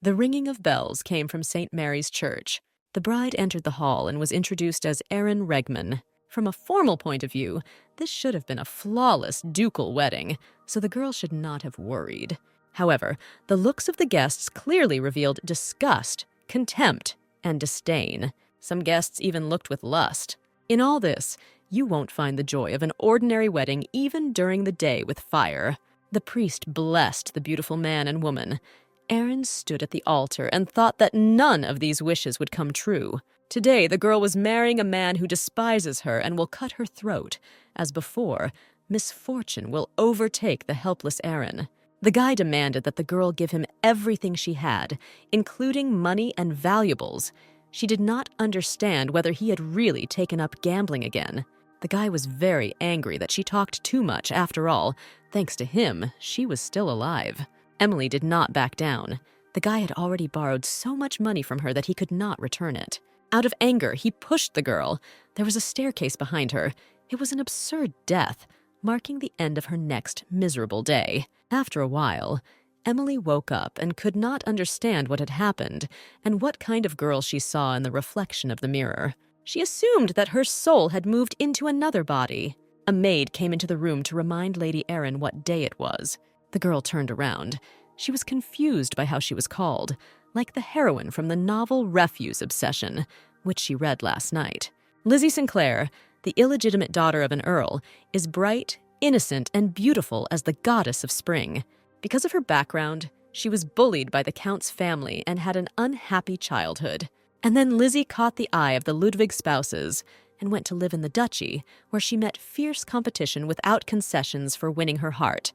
The ringing of bells came from St. Mary's Church. The bride entered the hall and was introduced as Erin Regman. From a formal point of view, this should have been a flawless ducal wedding, so the girl should not have worried. However, the looks of the guests clearly revealed disgust, contempt, and disdain. Some guests even looked with lust. In all this, you won't find the joy of an ordinary wedding even during the day with fire. The priest blessed the beautiful man and woman. Erin stood at the altar and thought that none of these wishes would come true. Today, the girl was marrying a man who despises her and will cut her throat. As before, misfortune will overtake the helpless Erin. The guy demanded that the girl give him everything she had, including money and valuables. She did not understand whether he had really taken up gambling again. The guy was very angry that she talked too much. After all, thanks to him, she was still alive. Emily did not back down. The guy had already borrowed so much money from her that he could not return it. Out of anger, he pushed the girl. There was a staircase behind her. It was an absurd death, marking the end of her next miserable day. After a while, Emily woke up and could not understand what had happened and what kind of girl she saw in the reflection of the mirror. She assumed that her soul had moved into another body. A maid came into the room to remind Lady Erin what day it was. The girl turned around. She was confused by how she was called, like the heroine from the novel Refuse Obsession, which she read last night. Lizzie Sinclair, the illegitimate daughter of an earl, is bright, innocent, and beautiful as the goddess of spring. Because of her background, she was bullied by the Count's family and had an unhappy childhood. And then Lizzie caught the eye of the Ludwig spouses and went to live in the duchy, where she met fierce competition without concessions for winning her heart.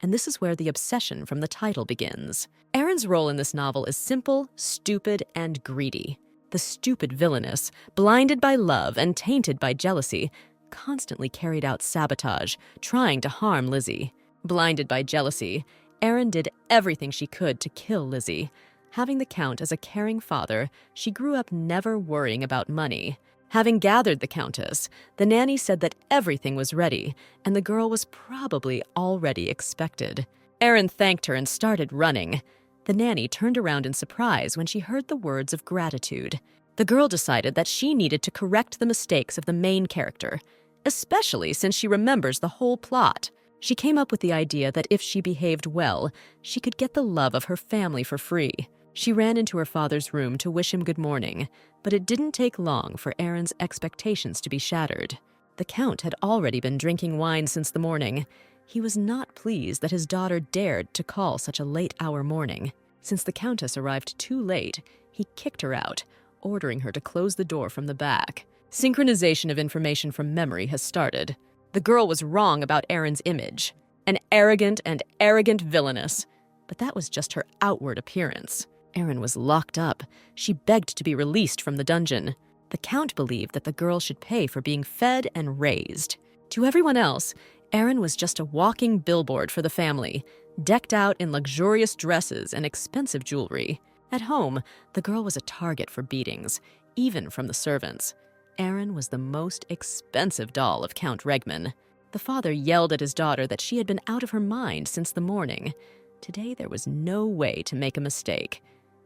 And this is where the obsession from the title begins. Erin's role in this novel is simple, stupid, and greedy. The stupid villainess, blinded by love and tainted by jealousy, constantly carried out sabotage, trying to harm Lizzie. Blinded by jealousy, Erin did everything she could to kill Lizzie. Having the Count as a caring father, she grew up never worrying about money. Having gathered the Countess, the nanny said that everything was ready, and the girl was probably already expected. Erin thanked her and started running. The nanny turned around in surprise when she heard the words of gratitude. The girl decided that she needed to correct the mistakes of the main character, especially since she remembers the whole plot. She came up with the idea that if she behaved well, she could get the love of her family for free. She ran into her father's room to wish him good morning, but it didn't take long for Erin's expectations to be shattered. The Count had already been drinking wine since the morning. He was not pleased that his daughter dared to call such a late-hour morning. Since the Countess arrived too late, he kicked her out, ordering her to close the door from the back. Synchronization of information from memory has started. The girl was wrong about Erin's image. An arrogant and arrogant villainess. But that was just her outward appearance. Erin was locked up. She begged to be released from the dungeon. The Count believed that the girl should pay for being fed and raised. To everyone else, Erin was just a walking billboard for the family, decked out in luxurious dresses and expensive jewelry. At home, the girl was a target for beatings, even from the servants. Erin was the most expensive doll of Count Regman. The father yelled at his daughter that she had been out of her mind since the morning. Today there was no way to make a mistake.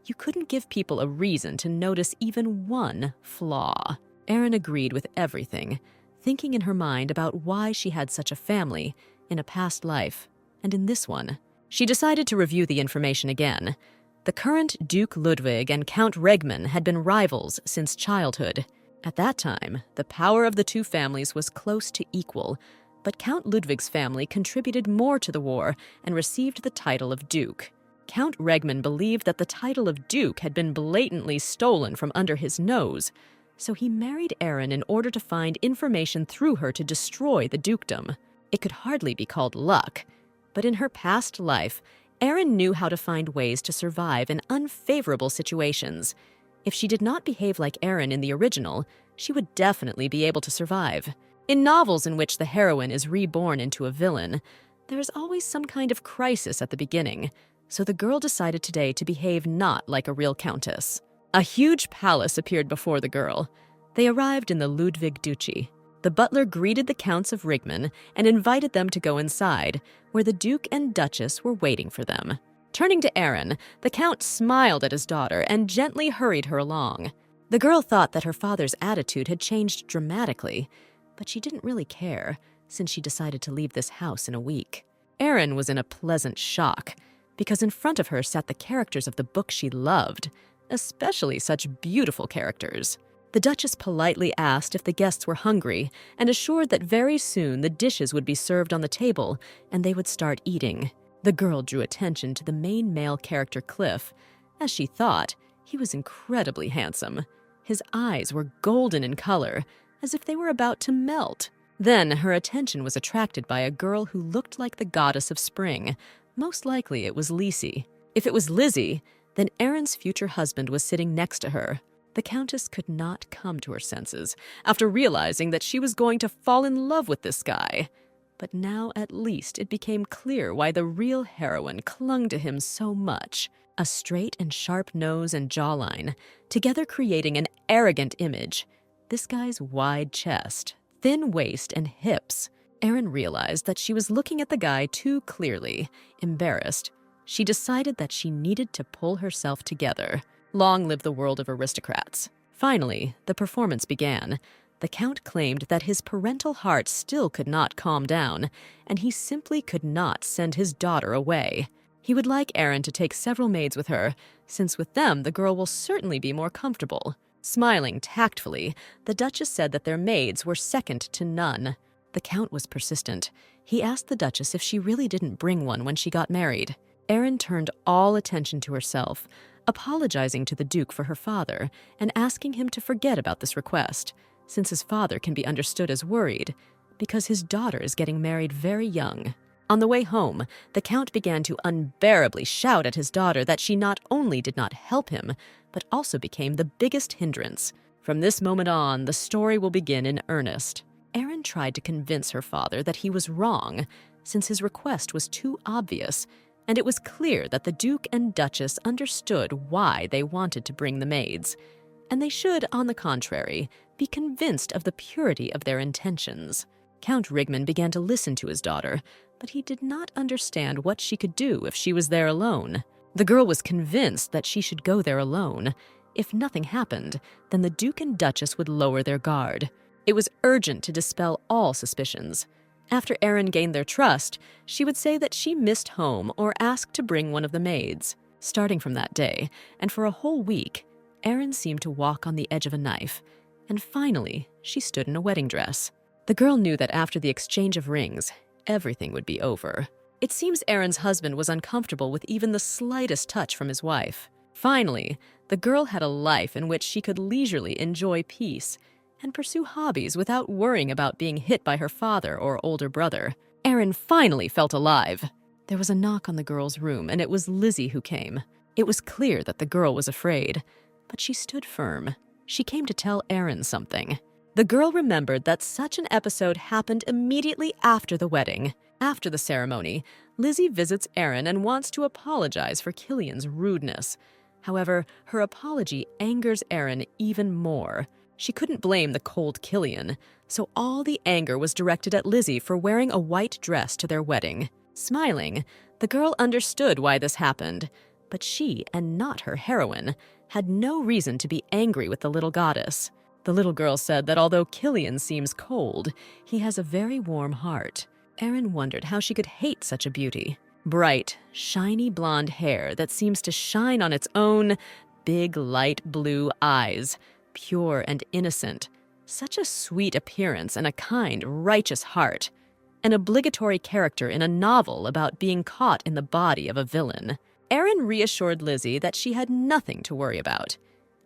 You couldn't give people a reason to notice even one flaw. Erin agreed with everything, thinking in her mind about why she had such a family in a past life, and in this one. She decided to review the information again. The current Duke Ludwig and Count Regman had been rivals since childhood. At that time, the power of the two families was close to equal, but Count Ludwig's family contributed more to the war and received the title of Duke. Count Regman believed that the title of Duke had been blatantly stolen from under his nose, so he married Erin in order to find information through her to destroy the dukedom. It could hardly be called luck, but in her past life, Erin knew how to find ways to survive in unfavorable situations. If she did not behave like Erin in the original, she would definitely be able to survive. In novels in which the heroine is reborn into a villain, there is always some kind of crisis at the beginning, so the girl decided today to behave not like a real countess. A huge palace appeared before the girl. They arrived in the Ludwig Duchy. The butler greeted the Counts of Rigman and invited them to go inside, where the Duke and Duchess were waiting for them. Turning to Aaron, the Count smiled at his daughter and gently hurried her along. The girl thought that her father's attitude had changed dramatically, but she didn't really care, since she decided to leave this house in a week. Aaron was in a pleasant shock, because in front of her sat the characters of the book she loved, especially such beautiful characters. The Duchess politely asked if the guests were hungry and assured that very soon the dishes would be served on the table and they would start eating. The girl drew attention to the main male character, Cliff. As she thought, he was incredibly handsome. His eyes were golden in color, as if they were about to melt. Then her attention was attracted by a girl who looked like the goddess of spring. Most likely it was Lisi. If it was Lizzie, then Aaron's future husband was sitting next to her. The Countess could not come to her senses after realizing that she was going to fall in love with this guy. But now at least it became clear why the real heroine clung to him so much. A straight and sharp nose and jawline, together creating an arrogant image. This guy's wide chest, thin waist, and hips. Aaron realized that she was looking at the guy too clearly. Embarrassed, she decided that she needed to pull herself together. Long live the world of aristocrats. Finally, the performance began. The Count claimed that his parental heart still could not calm down, and he simply could not send his daughter away. He would like Aaron to take several maids with her, since with them the girl will certainly be more comfortable. Smiling tactfully, the Duchess said that their maids were second to none. The Count was persistent. He asked the Duchess if she really didn't bring one when she got married. Aaron turned all attention to herself, apologizing to the Duke for her father and asking him to forget about this request, since his father can be understood as worried, because his daughter is getting married very young. On the way home, the Count began to unbearably shout at his daughter that she not only did not help him, but also became the biggest hindrance. From this moment on, the story will begin in earnest. Aaron tried to convince her father that he was wrong, since his request was too obvious, and it was clear that the Duke and Duchess understood why they wanted to bring the maids, and they should, on the contrary, be convinced of the purity of their intentions. Count Rigmon began to listen to his daughter, but he did not understand what she could do if she was there alone. The girl was convinced that she should go there alone. If nothing happened, then the Duke and Duchess would lower their guard. It was urgent to dispel all suspicions. After Aaron gained their trust, she would say that she missed home or ask to bring one of the maids. Starting from that day, and for a whole week, Aaron seemed to walk on the edge of a knife, and finally, she stood in a wedding dress. The girl knew that after the exchange of rings, everything would be over. It seems Aaron's husband was uncomfortable with even the slightest touch from his wife. Finally, the girl had a life in which she could leisurely enjoy peace and pursue hobbies without worrying about being hit by her father or older brother. Aaron finally felt alive. There was a knock on the girl's room, and it was Lizzie who came. It was clear that the girl was afraid, but she stood firm. She came to tell Aaron something. The girl remembered that such an episode happened immediately after the wedding. After the ceremony, Lizzie visits Aaron and wants to apologize for Killian's rudeness. However, her apology angers Aaron even more. She couldn't blame the cold Killian, so all the anger was directed at Lizzie for wearing a white dress to their wedding. Smiling, the girl understood why this happened, but she, and not her heroine, had no reason to be angry with the little goddess. The little girl said that although Killian seems cold, he has a very warm heart. Aaron wondered how she could hate such a beauty. Bright, shiny blonde hair that seems to shine on its own, big light blue eyes, pure and innocent. Such a sweet appearance and a kind, righteous heart. An obligatory character in a novel about being caught in the body of a villain. Aaron reassured Lizzie that she had nothing to worry about,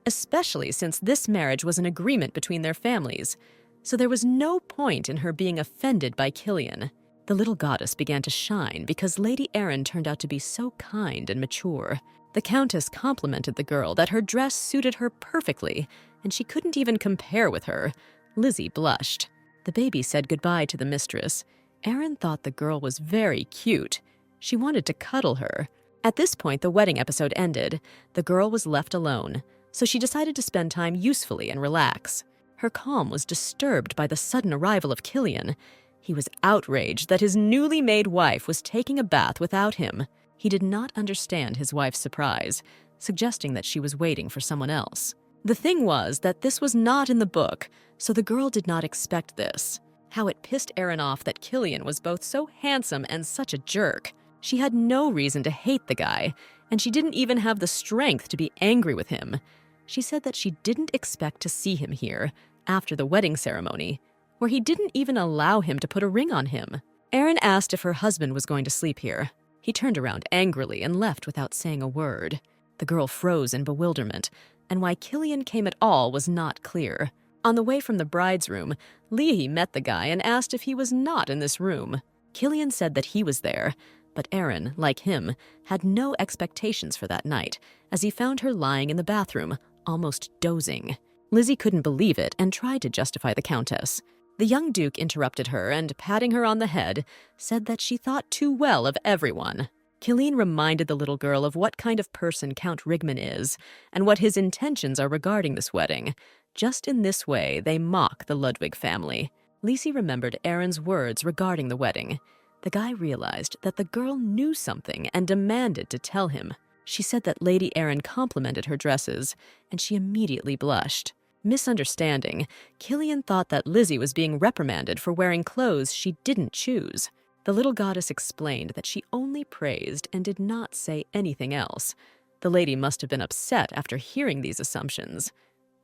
especially since this marriage was an agreement between their families, so there was no point in her being offended by Killian. The little goddess began to shine because Lady Aaron turned out to be so kind and mature. The Countess complimented the girl that her dress suited her perfectly, and she couldn't even compare with her. Lizzie blushed. The baby said goodbye to the mistress. Aaron thought the girl was very cute. She wanted to cuddle her. At this point, the wedding episode ended. The girl was left alone, so she decided to spend time usefully and relax. Her calm was disturbed by the sudden arrival of Killian. He was outraged that his newly made wife was taking a bath without him. He did not understand his wife's surprise, suggesting that she was waiting for someone else. The thing was that this was not in the book, so the girl did not expect this. How it pissed Erin off that Killian was both so handsome and such a jerk. She had no reason to hate the guy, and she didn't even have the strength to be angry with him. She said that she didn't expect to see him here, after the wedding ceremony, where he didn't even allow him to put a ring on him. Erin asked if her husband was going to sleep here. He turned around angrily and left without saying a word. The girl froze in bewilderment, and why Killian came at all was not clear. On the way from the bride's room, Leahy met the guy and asked if he was not in this room. Killian said that he was there, but Erin, like him, had no expectations for that night, as he found her lying in the bathroom, almost dozing. Lizzie couldn't believe it and tried to justify the Countess. The young Duke interrupted her and, patting her on the head, said that she thought too well of everyone. Killian reminded the little girl of what kind of person Count Rigman is and what his intentions are regarding this wedding. Just in this way, they mock the Ludwig family. Lizzie remembered Erin's words regarding the wedding. The guy realized that the girl knew something and demanded to tell him. She said that Lady Erin complimented her dresses, and she immediately blushed. Misunderstanding, Killian thought that Lizzie was being reprimanded for wearing clothes she didn't choose. The little goddess explained that she only praised and did not say anything else. The lady must have been upset after hearing these assumptions.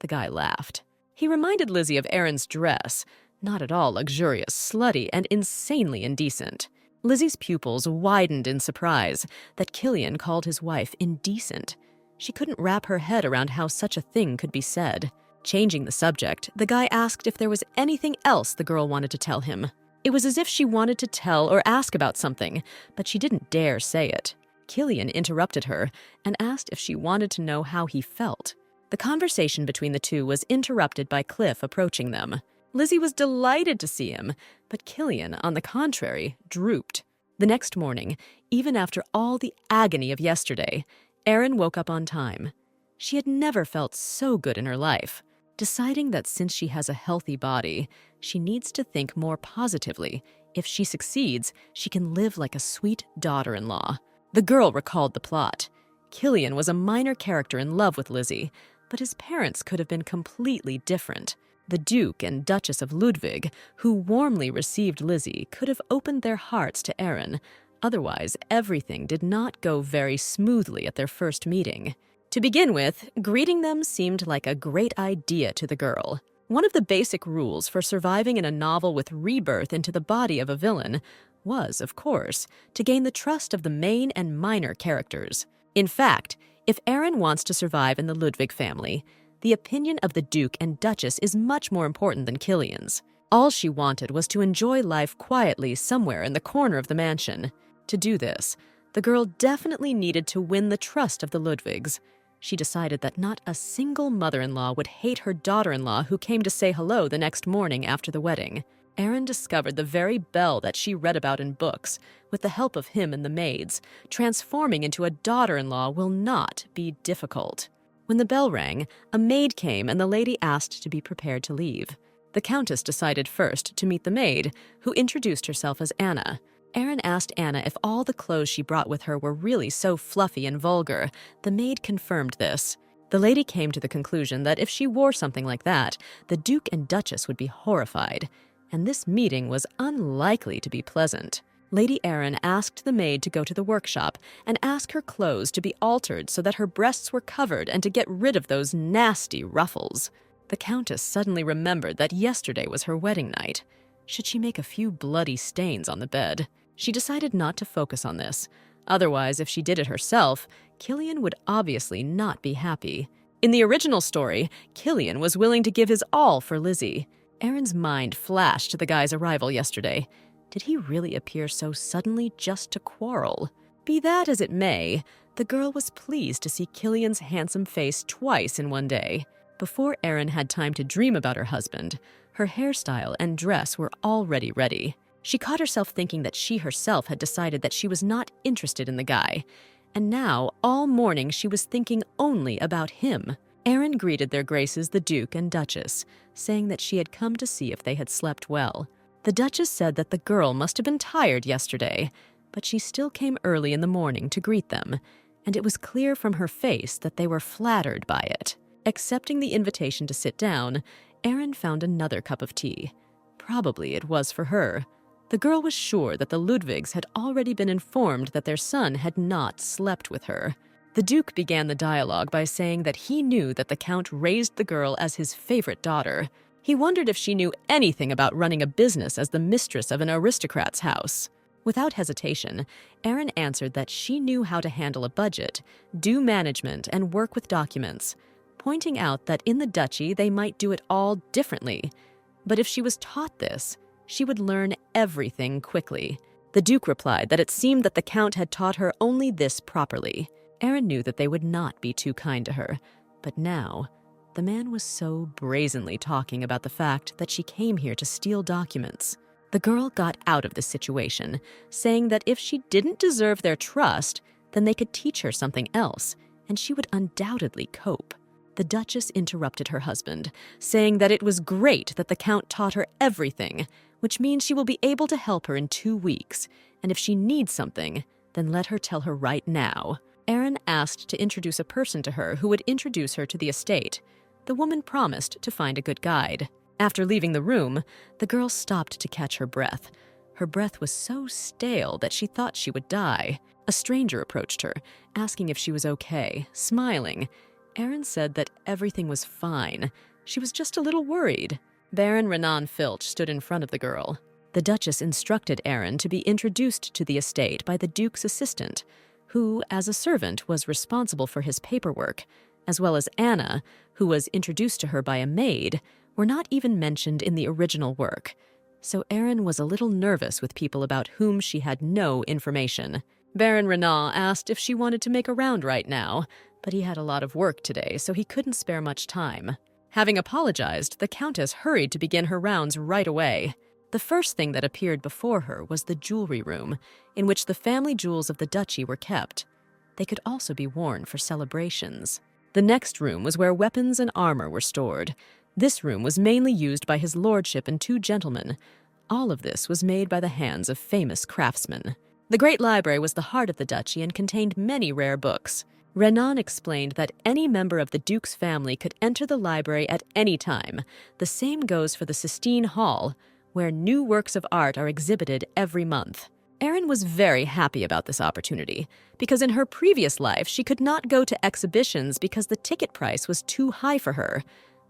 The guy laughed. He reminded Lizzie of Erin's dress, not at all luxurious, slutty, and insanely indecent. Lizzie's pupils widened in surprise that Killian called his wife indecent. She couldn't wrap her head around how such a thing could be said. Changing the subject, the guy asked if there was anything else the girl wanted to tell him. It was as if she wanted to tell or ask about something, but she didn't dare say it. Killian interrupted her and asked if she wanted to know how he felt. The conversation between the two was interrupted by Cliff approaching them. Lizzie was delighted to see him, but Killian, on the contrary, drooped. The next morning, even after all the agony of yesterday, Erin woke up on time. She had never felt so good in her life. Deciding that since she has a healthy body, she needs to think more positively. If she succeeds, she can live like a sweet daughter-in-law. The girl recalled the plot. Killian was a minor character in love with Lizzie, but his parents could have been completely different. The Duke and Duchess of Ludwig, who warmly received Lizzie, could have opened their hearts to Erin. Otherwise, everything did not go very smoothly at their first meeting. To begin with, greeting them seemed like a great idea to the girl. One of the basic rules for surviving in a novel with rebirth into the body of a villain was, of course, to gain the trust of the main and minor characters. In fact, if Erin wants to survive in the Ludwig family, the opinion of the Duke and Duchess is much more important than Killian's. All she wanted was to enjoy life quietly somewhere in the corner of the mansion. To do this, the girl definitely needed to win the trust of the Ludwigs. She decided that not a single mother-in-law would hate her daughter-in-law who came to say hello the next morning after the wedding. Erin discovered the very bell that she read about in books, with the help of him and the maids. Transforming into a daughter-in-law will not be difficult. When the bell rang, a maid came and the lady asked to be prepared to leave. The Countess decided first to meet the maid, who introduced herself as Anna. Erin asked Anna if all the clothes she brought with her were really so fluffy and vulgar. The maid confirmed this. The lady came to the conclusion that if she wore something like that, the Duke and Duchess would be horrified, and this meeting was unlikely to be pleasant. Lady Erin asked the maid to go to the workshop and ask her clothes to be altered so that her breasts were covered and to get rid of those nasty ruffles. The Countess suddenly remembered that yesterday was her wedding night. Should she make a few bloody stains on the bed? She decided not to focus on this. Otherwise, if she did it herself, Killian would obviously not be happy. In the original story, Killian was willing to give his all for Lizzie. Erin's mind flashed to the guy's arrival yesterday. Did he really appear so suddenly just to quarrel? Be that as it may, the girl was pleased to see Killian's handsome face twice in one day. Before Erin had time to dream about her husband, her hairstyle and dress were already ready. She caught herself thinking that she herself had decided that she was not interested in the guy, and now, all morning, she was thinking only about him. Erin greeted their graces, the Duke and Duchess, saying that she had come to see if they had slept well. The Duchess said that the girl must have been tired yesterday, but she still came early in the morning to greet them, and it was clear from her face that they were flattered by it. Accepting the invitation to sit down, Erin found another cup of tea. Probably it was for her. The girl was sure that the Ludwigs had already been informed that their son had not slept with her. The Duke began the dialogue by saying that he knew that the Count raised the girl as his favorite daughter. He wondered if she knew anything about running a business as the mistress of an aristocrat's house. Without hesitation, Erin answered that she knew how to handle a budget, do management, and work with documents, pointing out that in the duchy they might do it all differently. But if she was taught this, she would learn everything quickly. The Duke replied that it seemed that the Count had taught her only this properly. Erin knew that they would not be too kind to her, but now, the man was so brazenly talking about the fact that she came here to steal documents. The girl got out of the situation, saying that if she didn't deserve their trust, then they could teach her something else, and she would undoubtedly cope. The Duchess interrupted her husband, saying that it was great that the Count taught her everything, which means she will be able to help her in 2 weeks, and if she needs something, then let her tell her right now. Erin asked to introduce a person to her who would introduce her to the estate. The woman promised to find a good guide. After leaving the room, the girl stopped to catch her breath. Her breath was so stale that she thought she would die. A stranger approached her, asking if she was okay, smiling. Erin said that everything was fine. She was just a little worried. Baron Renan Filch stood in front of the girl. The Duchess instructed Erin to be introduced to the estate by the Duke's assistant, who, as a servant, was responsible for his paperwork, as well as Anna, who was introduced to her by a maid, were not even mentioned in the original work. So Erin was a little nervous with people about whom she had no information. Baron Renan asked if she wanted to make a round right now, but he had a lot of work today, so he couldn't spare much time. Having apologized, the Countess hurried to begin her rounds right away. The first thing that appeared before her was the jewelry room, in which the family jewels of the duchy were kept. They could also be worn for celebrations. The next room was where weapons and armor were stored. This room was mainly used by his lordship and 2 gentlemen. All of this was made by the hands of famous craftsmen. The great library was the heart of the duchy and contained many rare books. Renan explained that any member of the Duke's family could enter the library at any time. The same goes for the Sistine Hall, where new works of art are exhibited every month. Erin was very happy about this opportunity, because in her previous life she could not go to exhibitions because the ticket price was too high for her.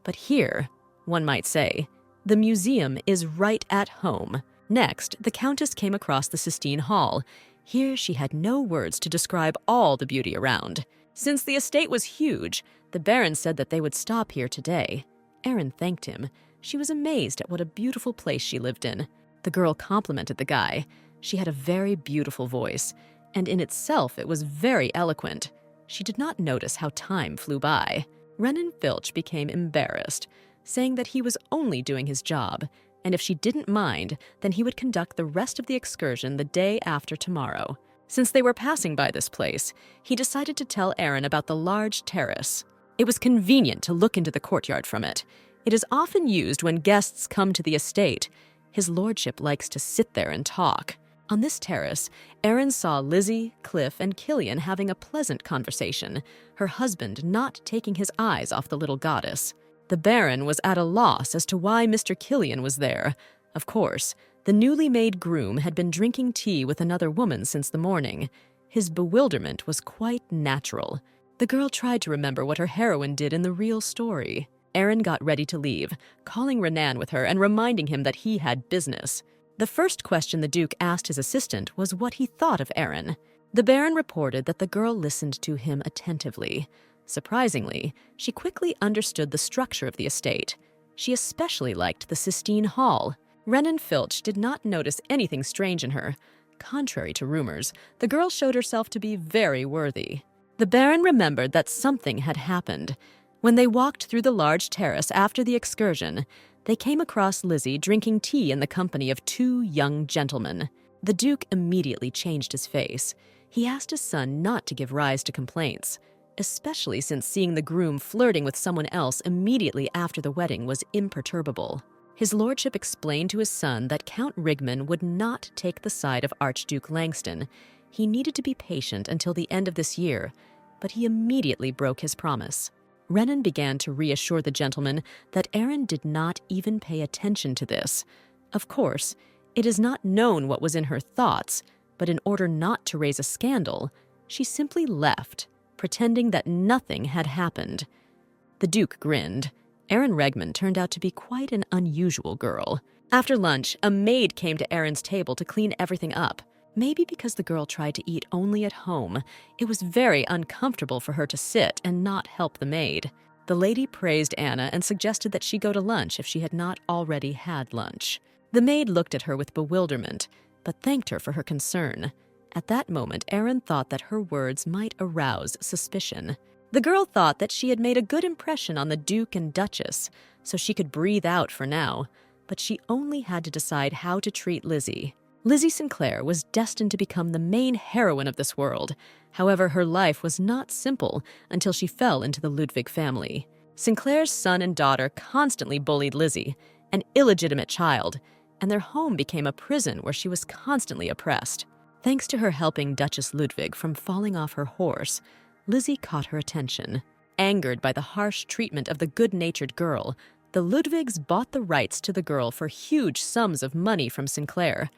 But here, one might say, the museum is right at home. Next, the Countess came across the Sistine Hall. Here she had no words to describe all the beauty around. Since the estate was huge, the Baron said that they would stop here today. Erin thanked him. She was amazed at what a beautiful place she lived in. The girl complimented the guy. She had a very beautiful voice, and in itself it was very eloquent. She did not notice how time flew by. Renan Filch became embarrassed, saying that he was only doing his job, and if she didn't mind, then he would conduct the rest of the excursion the day after tomorrow. Since they were passing by this place, he decided to tell Erin about the large terrace. It was convenient to look into the courtyard from it. It is often used when guests come to the estate. His lordship likes to sit there and talk. On this terrace, Erin saw Lizzie, Cliff, and Killian having a pleasant conversation, her husband not taking his eyes off the little goddess. The Baron was at a loss as to why Mr. Killian was there. Of course, the newly made groom had been drinking tea with another woman since the morning. His bewilderment was quite natural. The girl tried to remember what her heroine did in the real story. Erin got ready to leave, calling Renan with her and reminding him that he had business. The first question the Duke asked his assistant was what he thought of Erin. The Baron reported that the girl listened to him attentively. Surprisingly, she quickly understood the structure of the estate. She especially liked the Sistine Hall. Renan Filch did not notice anything strange in her. Contrary to rumors, the girl showed herself to be very worthy. The Baron remembered that something had happened. When they walked through the large terrace after the excursion, they came across Lizzie drinking tea in the company of 2 young gentlemen. The Duke immediately changed his face. He asked his son not to give rise to complaints, especially since seeing the groom flirting with someone else immediately after the wedding was imperturbable. His lordship explained to his son that Count Rigman would not take the side of Archduke Langston. He needed to be patient until the end of this year, but he immediately broke his promise. Renan began to reassure the gentleman that Erin did not even pay attention to this. Of course, it is not known what was in her thoughts, but in order not to raise a scandal, she simply left, pretending that nothing had happened. The Duke grinned. Erin Regman turned out to be quite an unusual girl. After lunch, a maid came to Erin's table to clean everything up. Maybe because the girl tried to eat only at home, it was very uncomfortable for her to sit and not help the maid. The lady praised Anna and suggested that she go to lunch if she had not already had lunch. The maid looked at her with bewilderment, but thanked her for her concern. At that moment, Erin thought that her words might arouse suspicion. The girl thought that she had made a good impression on the Duke and Duchess, so she could breathe out for now, but she only had to decide how to treat Lizzie. Lizzie Sinclair was destined to become the main heroine of this world. However, her life was not simple until she fell into the Ludwig family. Sinclair's son and daughter constantly bullied Lizzie, an illegitimate child, and their home became a prison where she was constantly oppressed. Thanks to her helping Duchess Ludwig from falling off her horse, Lizzie caught her attention. Angered by the harsh treatment of the good-natured girl, the Ludwigs bought the rights to the girl for huge sums of money from Sinclair.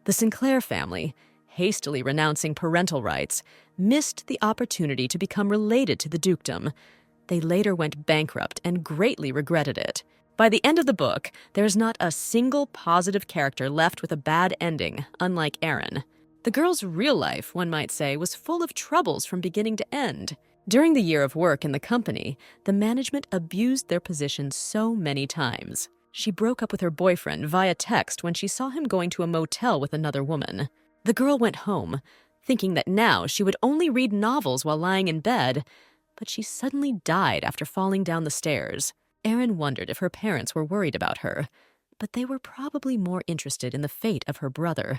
The Sinclair family, hastily renouncing parental rights, missed the opportunity to become related to the dukedom. They later went bankrupt and greatly regretted it. By the end of the book, there is not a single positive character left with a bad ending, unlike Erin. The girl's real life, one might say, was full of troubles from beginning to end. During the year of work in the company, the management abused their position so many times. She broke up with her boyfriend via text when she saw him going to a motel with another woman. The girl went home, thinking that now she would only read novels while lying in bed, but she suddenly died after falling down the stairs. Erin wondered if her parents were worried about her, but they were probably more interested in the fate of her brother,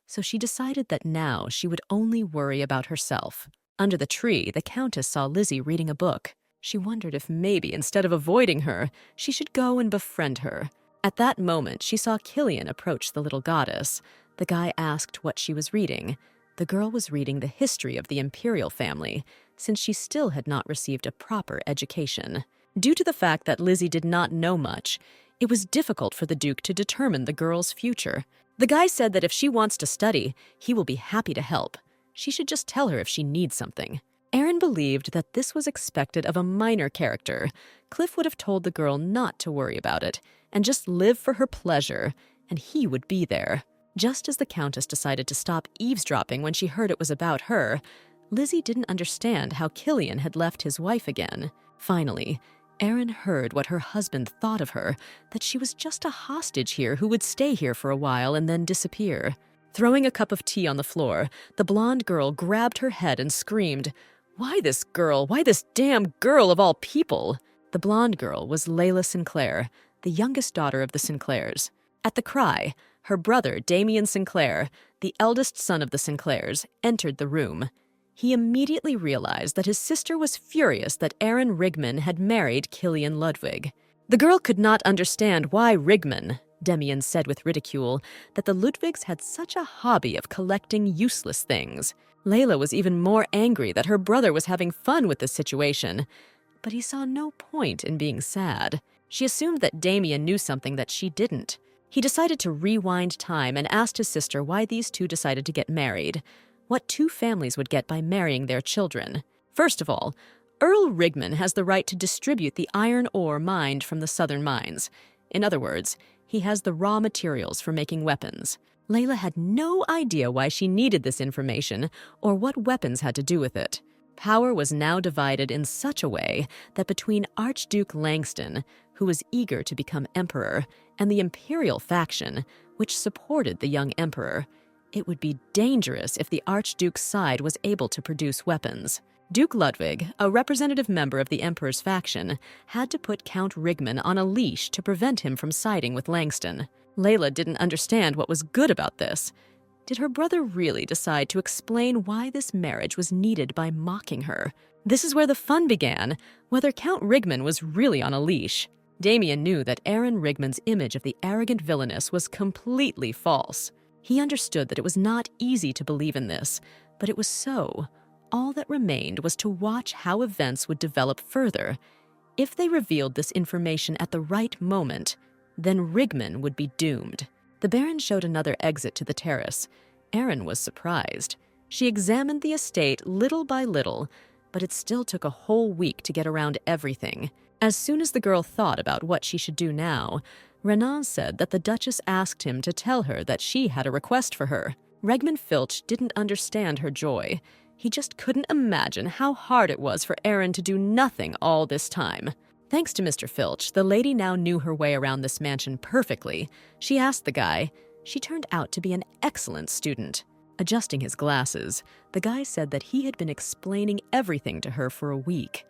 so she decided that now she would only worry about herself. Under the tree, the Countess saw Lizzie reading a book. She wondered if maybe, instead of avoiding her, she should go and befriend her. At that moment, she saw Killian approach the little goddess. The guy asked what she was reading. The girl was reading the history of the imperial family, since she still had not received a proper education. Due to the fact that Lizzie did not know much, it was difficult for the Duke to determine the girl's future. The guy said that if she wants to study, he will be happy to help. She should just tell her if she needs something. Erin believed that this was expected of a minor character. Cliff would have told the girl not to worry about it, and just live for her pleasure, and he would be there. Just as the Countess decided to stop eavesdropping when she heard it was about her, Lizzie didn't understand how Killian had left his wife again. Finally, Erin heard what her husband thought of her, that she was just a hostage here who would stay here for a while and then disappear. Throwing a cup of tea on the floor, the blonde girl grabbed her head and screamed, "Why this girl? Why this damn girl of all people?" The blonde girl was Layla Sinclair, the youngest daughter of the Sinclairs. At the cry, her brother, Damien Sinclair, the eldest son of the Sinclairs, entered the room. He immediately realized that his sister was furious that Erin Rigman had married Killian Ludwig. The girl could not understand why Rigman, Damien said with ridicule, that the Ludwigs had such a hobby of collecting useless things. Layla was even more angry that her brother was having fun with this situation, but he saw no point in being sad. She assumed that Damien knew something that she didn't. He decided to rewind time and asked his sister why these two decided to get married, what two families would get by marrying their children. First of all, Earl Rigman has the right to distribute the iron ore mined from the southern mines. In other words, he has the raw materials for making weapons. Layla had no idea why she needed this information or what weapons had to do with it. Power was now divided in such a way that between Archduke Langston, who was eager to become emperor, and the imperial faction, which supported the young emperor, it would be dangerous if the Archduke's side was able to produce weapons. Duke Ludwig, a representative member of the emperor's faction, had to put Count Rigman on a leash to prevent him from siding with Langston. Layla didn't understand what was good about this. Did her brother really decide to explain why this marriage was needed by mocking her? This is where the fun began, whether Count Rigman was really on a leash. Damien knew that Aaron Rigman's image of the arrogant villainess was completely false. He understood that it was not easy to believe in this, but it was so. All that remained was to watch how events would develop further. If they revealed this information at the right moment, then Rigman would be doomed. The Baron showed another exit to the terrace. Aaron was surprised. She examined the estate little by little, but it still took a whole week to get around everything. As soon as the girl thought about what she should do now, Renan said that the Duchess asked him to tell her that she had a request for her. Regman Filch didn't understand her joy. He just couldn't imagine how hard it was for Aaron to do nothing all this time. Thanks to Mr. Filch, the lady now knew her way around this mansion perfectly. She asked the guy. She turned out to be an excellent student. Adjusting his glasses, the guy said that he had been explaining everything to her for a week.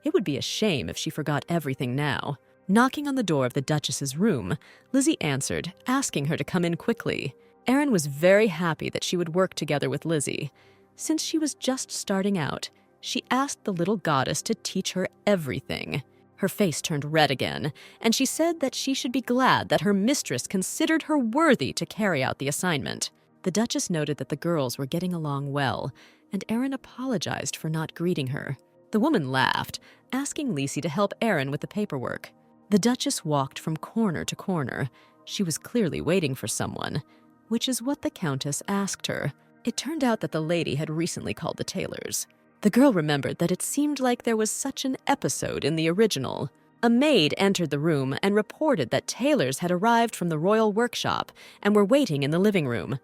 It would be a shame if she forgot everything now. Knocking on the door of the Duchess's room, Lizzie answered, asking her to come in quickly. Aaron was very happy that she would work together with Lizzie. Since she was just starting out, she asked the little goddess to teach her everything. Her face turned red again, and she said that she should be glad that her mistress considered her worthy to carry out the assignment. The Duchess noted that the girls were getting along well, and Aaron apologized for not greeting her. The woman laughed, asking Lisi to help Aaron with the paperwork. The Duchess walked from corner to corner. She was clearly waiting for someone, which is what the Countess asked her. It turned out that the lady had recently called the Taylors. The girl remembered that it seemed like there was such an episode in the original. A maid entered the room and reported that Taylors had arrived from the royal workshop and were waiting in the living room.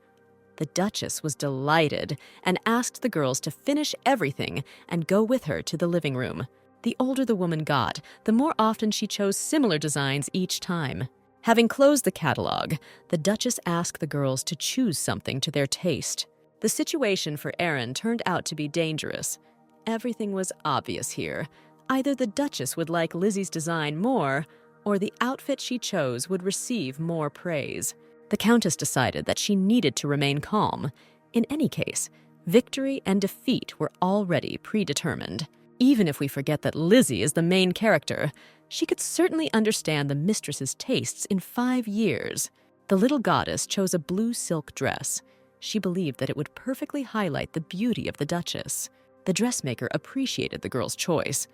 The Duchess was delighted and asked the girls to finish everything and go with her to the living room. The older the woman got, the more often she chose similar designs each time. Having closed the catalog, the Duchess asked the girls to choose something to their taste. The situation for Aaron turned out to be dangerous. Everything was obvious here. Either the Duchess would like Lizzie's design more, or the outfit she chose would receive more praise. The Countess decided that she needed to remain calm. In any case, victory and defeat were already predetermined. Even if we forget that Lizzie is the main character, she could certainly understand the mistress's tastes in 5 years. The little goddess chose a blue silk dress. She believed that it would perfectly highlight the beauty of the Duchess. The dressmaker appreciated the girl's choice.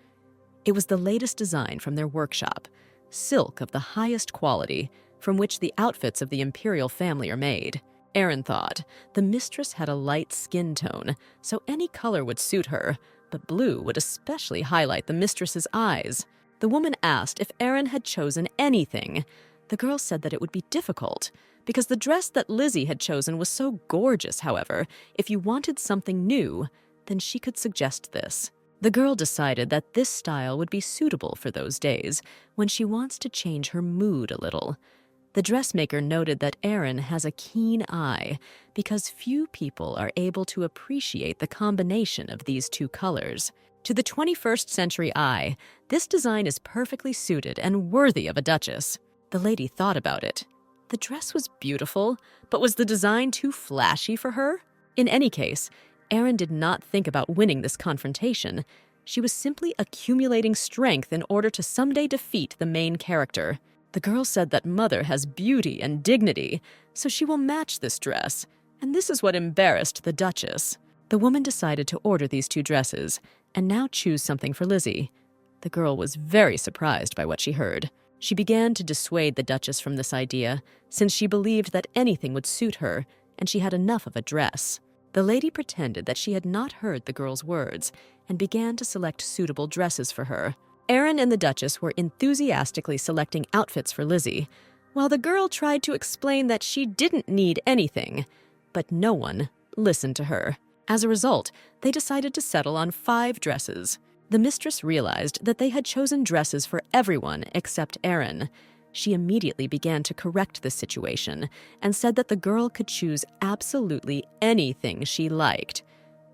It was the latest design from their workshop, silk of the highest quality, from which the outfits of the imperial family are made. Aaron thought the mistress had a light skin tone, so any color would suit her, but blue would especially highlight the mistress's eyes. The woman asked if Aaron had chosen anything. The girl said that it would be difficult, because the dress that Lizzie had chosen was so gorgeous. However, if you wanted something new, then she could suggest this. The girl decided that this style would be suitable for those days, when she wants to change her mood a little. The dressmaker noted that Aaron has a keen eye, because few people are able to appreciate the combination of these two colors. To the 21st century eye, this design is perfectly suited and worthy of a duchess. The lady thought about it. The dress was beautiful, but was the design too flashy for her? In any case, Aaron did not think about winning this confrontation. She was simply accumulating strength in order to someday defeat the main character. The girl said that Mother has beauty and dignity, so she will match this dress, and this is what embarrassed the Duchess. The woman decided to order these 2 dresses, and now choose something for Lizzie. The girl was very surprised by what she heard. She began to dissuade the Duchess from this idea, since she believed that anything would suit her, and she had enough of a dress. The lady pretended that she had not heard the girl's words, and began to select suitable dresses for her. Aaron and the Duchess were enthusiastically selecting outfits for Lizzie, while the girl tried to explain that she didn't need anything, but no one listened to her. As a result, they decided to settle on 5 dresses. The mistress realized that they had chosen dresses for everyone except Aaron. She immediately began to correct the situation and said that the girl could choose absolutely anything she liked.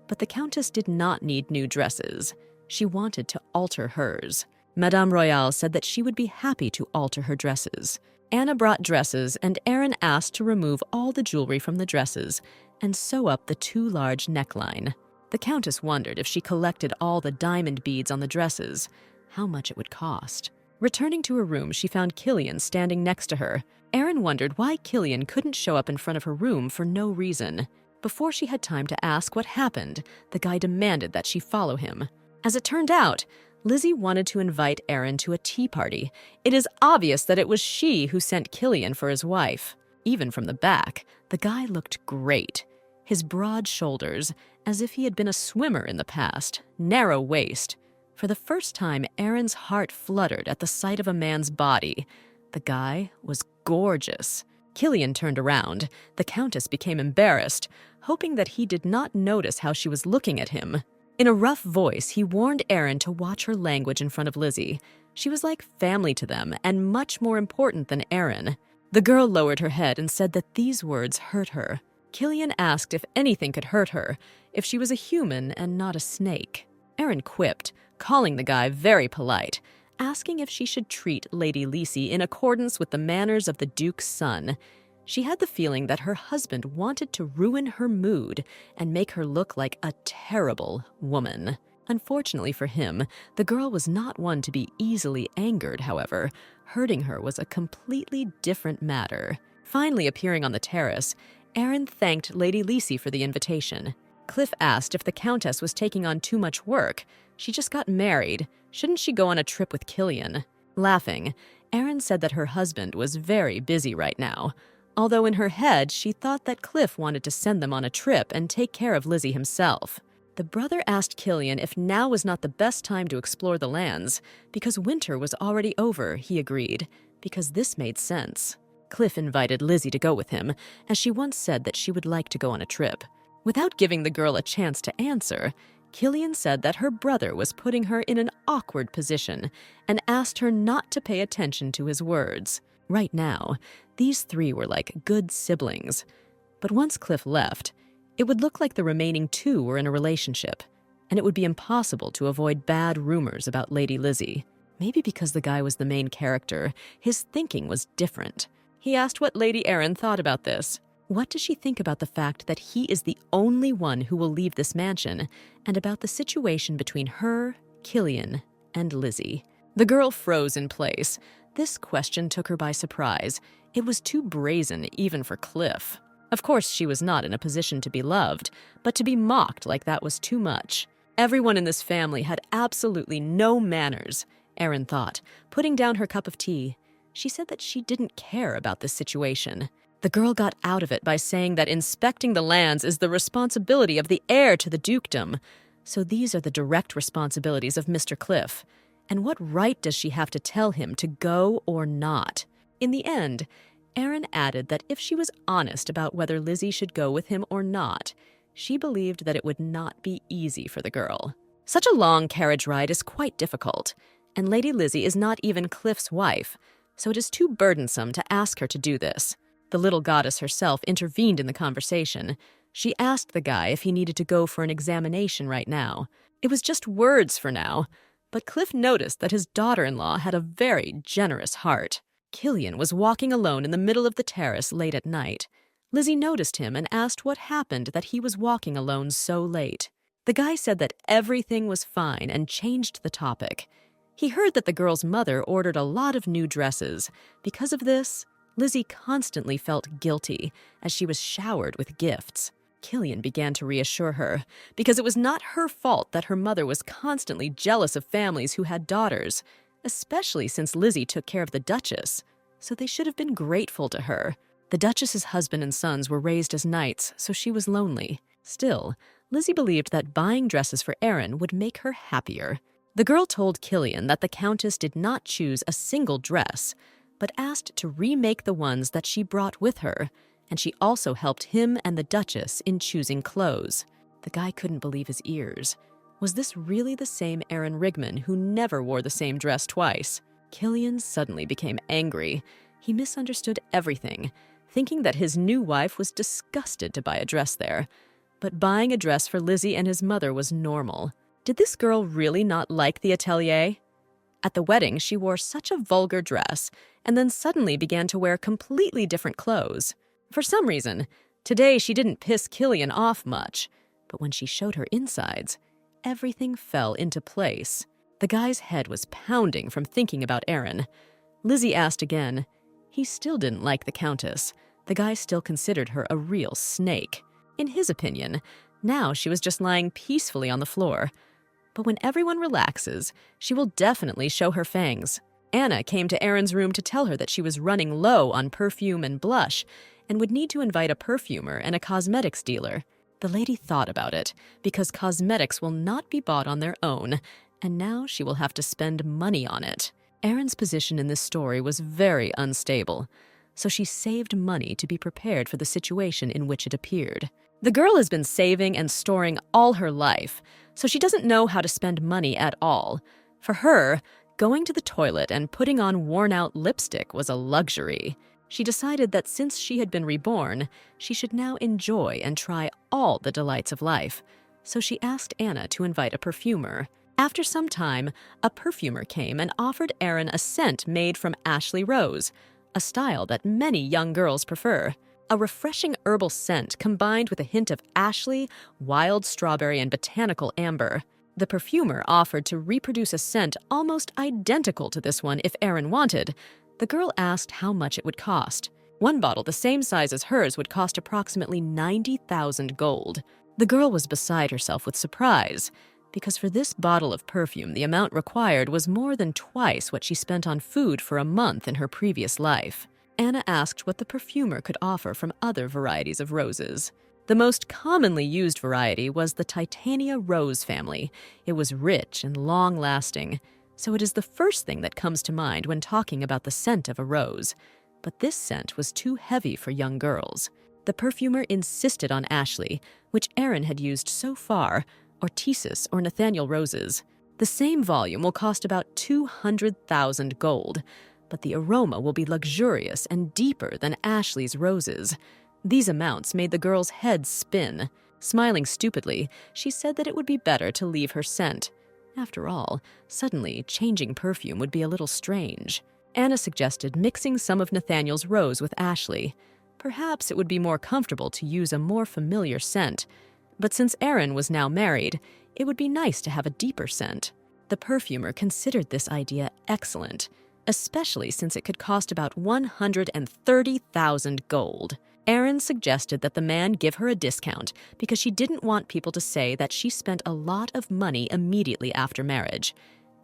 But the Countess did not need new dresses. She wanted to alter hers. Madame Royale said that she would be happy to alter her dresses. Anna brought dresses, and Aaron asked to remove all the jewelry from the dresses and sew up the too large neckline. The Countess wondered if she collected all the diamond beads on the dresses, how much it would cost. Returning to her room, she found Killian standing next to her. Erin wondered why Killian couldn't show up in front of her room for no reason. Before she had time to ask what happened, the guy demanded that she follow him. As it turned out, Lizzie wanted to invite Erin to a tea party. It is obvious that it was she who sent Killian for his wife. Even from the back, the guy looked great. His broad shoulders, as if he had been a swimmer in the past, narrow waist. For the first time, Erin's heart fluttered at the sight of a man's body. The guy was gorgeous. Killian turned around. The Countess became embarrassed, hoping that he did not notice how she was looking at him. In a rough voice, he warned Erin to watch her language in front of Lizzie. She was like family to them and much more important than Erin. The girl lowered her head and said that these words hurt her. Killian asked if anything could hurt her, if she was a human and not a snake. Erin quipped, calling the guy very polite, asking if she should treat Lady Lisi in accordance with the manners of the Duke's son. She had the feeling that her husband wanted to ruin her mood and make her look like a terrible woman. Unfortunately for him, the girl was not one to be easily angered, however. Hurting her was a completely different matter. Finally appearing on the terrace, Erin thanked Lady Lisi for the invitation. Cliff asked if the Countess was taking on too much work. She just got married. Shouldn't she go on a trip with Killian? Laughing, Erin said that her husband was very busy right now. Although in her head, she thought that Cliff wanted to send them on a trip and take care of Lizzie himself. The brother asked Killian if now was not the best time to explore the lands. Because winter was already over, he agreed, because this made sense. Cliff invited Lizzie to go with him, as she once said that she would like to go on a trip. Without giving the girl a chance to answer, Killian said that her brother was putting her in an awkward position and asked her not to pay attention to his words. Right now, these three were like good siblings. But once Cliff left, it would look like the remaining two were in a relationship, and it would be impossible to avoid bad rumors about Lady Lizzie. Maybe because the guy was the main character, his thinking was different. He asked what Lady Erin thought about this. What does she think about the fact that he is the only one who will leave this mansion, and about the situation between her, Killian, and Lizzie? The girl froze in place. This question took her by surprise. It was too brazen even for Cliff. Of course, she was not in a position to be loved, but to be mocked like that was too much. Everyone in this family had absolutely no manners, Erin thought, putting down her cup of tea. She said that she didn't care about this situation. The girl got out of it by saying that inspecting the lands is the responsibility of the heir to the dukedom. So these are the direct responsibilities of Mr. Cliff. And what right does she have to tell him to go or not? In the end, Erin added that if she was honest about whether Lizzie should go with him or not, she believed that it would not be easy for the girl. Such a long carriage ride is quite difficult, and Lady Lizzie is not even Cliff's wife, so it is too burdensome to ask her to do this. The little goddess herself intervened in the conversation. She asked the guy if he needed to go for an examination right now. It was just words for now, but Cliff noticed that his daughter-in-law had a very generous heart. Killian was walking alone in the middle of the terrace late at night. Lizzie noticed him and asked what happened that he was walking alone so late. The guy said that everything was fine and changed the topic. He heard that the girl's mother ordered a lot of new dresses. Because of this, Lizzie constantly felt guilty as she was showered with gifts. Killian began to reassure her, because it was not her fault that her mother was constantly jealous of families who had daughters, especially since Lizzie took care of the Duchess, so they should have been grateful to her. The Duchess's husband and sons were raised as knights, so she was lonely. Still, Lizzie believed that buying dresses for Erin would make her happier. The girl told Killian that the Countess did not choose a single dress, but asked to remake the ones that she brought with her, and she also helped him and the Duchess in choosing clothes. The guy couldn't believe his ears. Was this really the same Erin Rigman who never wore the same dress twice? Killian suddenly became angry. He misunderstood everything, thinking that his new wife was disgusted to buy a dress there. But buying a dress for Lizzie and his mother was normal. Did this girl really not like the atelier? At the wedding, she wore such a vulgar dress, and then suddenly began to wear completely different clothes. For some reason, today she didn't piss Killian off much, but when she showed her insides, everything fell into place. The guy's head was pounding from thinking about Aaron. Lizzie asked again. He still didn't like the Countess. The guy still considered her a real snake. In his opinion, now she was just lying peacefully on the floor. But when everyone relaxes, she will definitely show her fangs. Anna came to Erin's room to tell her that she was running low on perfume and blush and would need to invite a perfumer and a cosmetics dealer. The lady thought about it, because cosmetics will not be bought on their own, and now she will have to spend money on it. Erin's position in this story was very unstable, so she saved money to be prepared for the situation in which it appeared. The girl has been saving and storing all her life, so she doesn't know how to spend money at all. For her, going to the toilet and putting on worn-out lipstick was a luxury. She decided that since she had been reborn, she should now enjoy and try all the delights of life. So she asked Anna to invite a perfumer. After some time, a perfumer came and offered Erin a scent made from Ashley Rose, a style that many young girls prefer. A refreshing herbal scent combined with a hint of Ashley, wild strawberry, and botanical amber. The perfumer offered to reproduce a scent almost identical to this one if Erin wanted. The girl asked how much it would cost. One bottle the same size as hers would cost approximately 90,000 gold. The girl was beside herself with surprise, because for this bottle of perfume, the amount required was more than twice what she spent on food for a month in her previous life. Anna asked what the perfumer could offer from other varieties of roses. The most commonly used variety was the Titania rose family. It was rich and long-lasting, so it is the first thing that comes to mind when talking about the scent of a rose. But this scent was too heavy for young girls. The perfumer insisted on Ashley, which Erin had used so far, Ortisis or Nathaniel roses. The same volume will cost about 200,000 gold, but the aroma will be luxurious and deeper than Ashley's roses. These amounts made the girl's head spin. Smiling stupidly, she said that it would be better to leave her scent. After all, suddenly changing perfume would be a little strange. Anna suggested mixing some of Nathaniel's rose with Ashley. Perhaps it would be more comfortable to use a more familiar scent. But since Erin was now married, it would be nice to have a deeper scent. The perfumer considered this idea excellent, especially since it could cost about 130,000 gold. Erin suggested that the man give her a discount because she didn't want people to say that she spent a lot of money immediately after marriage,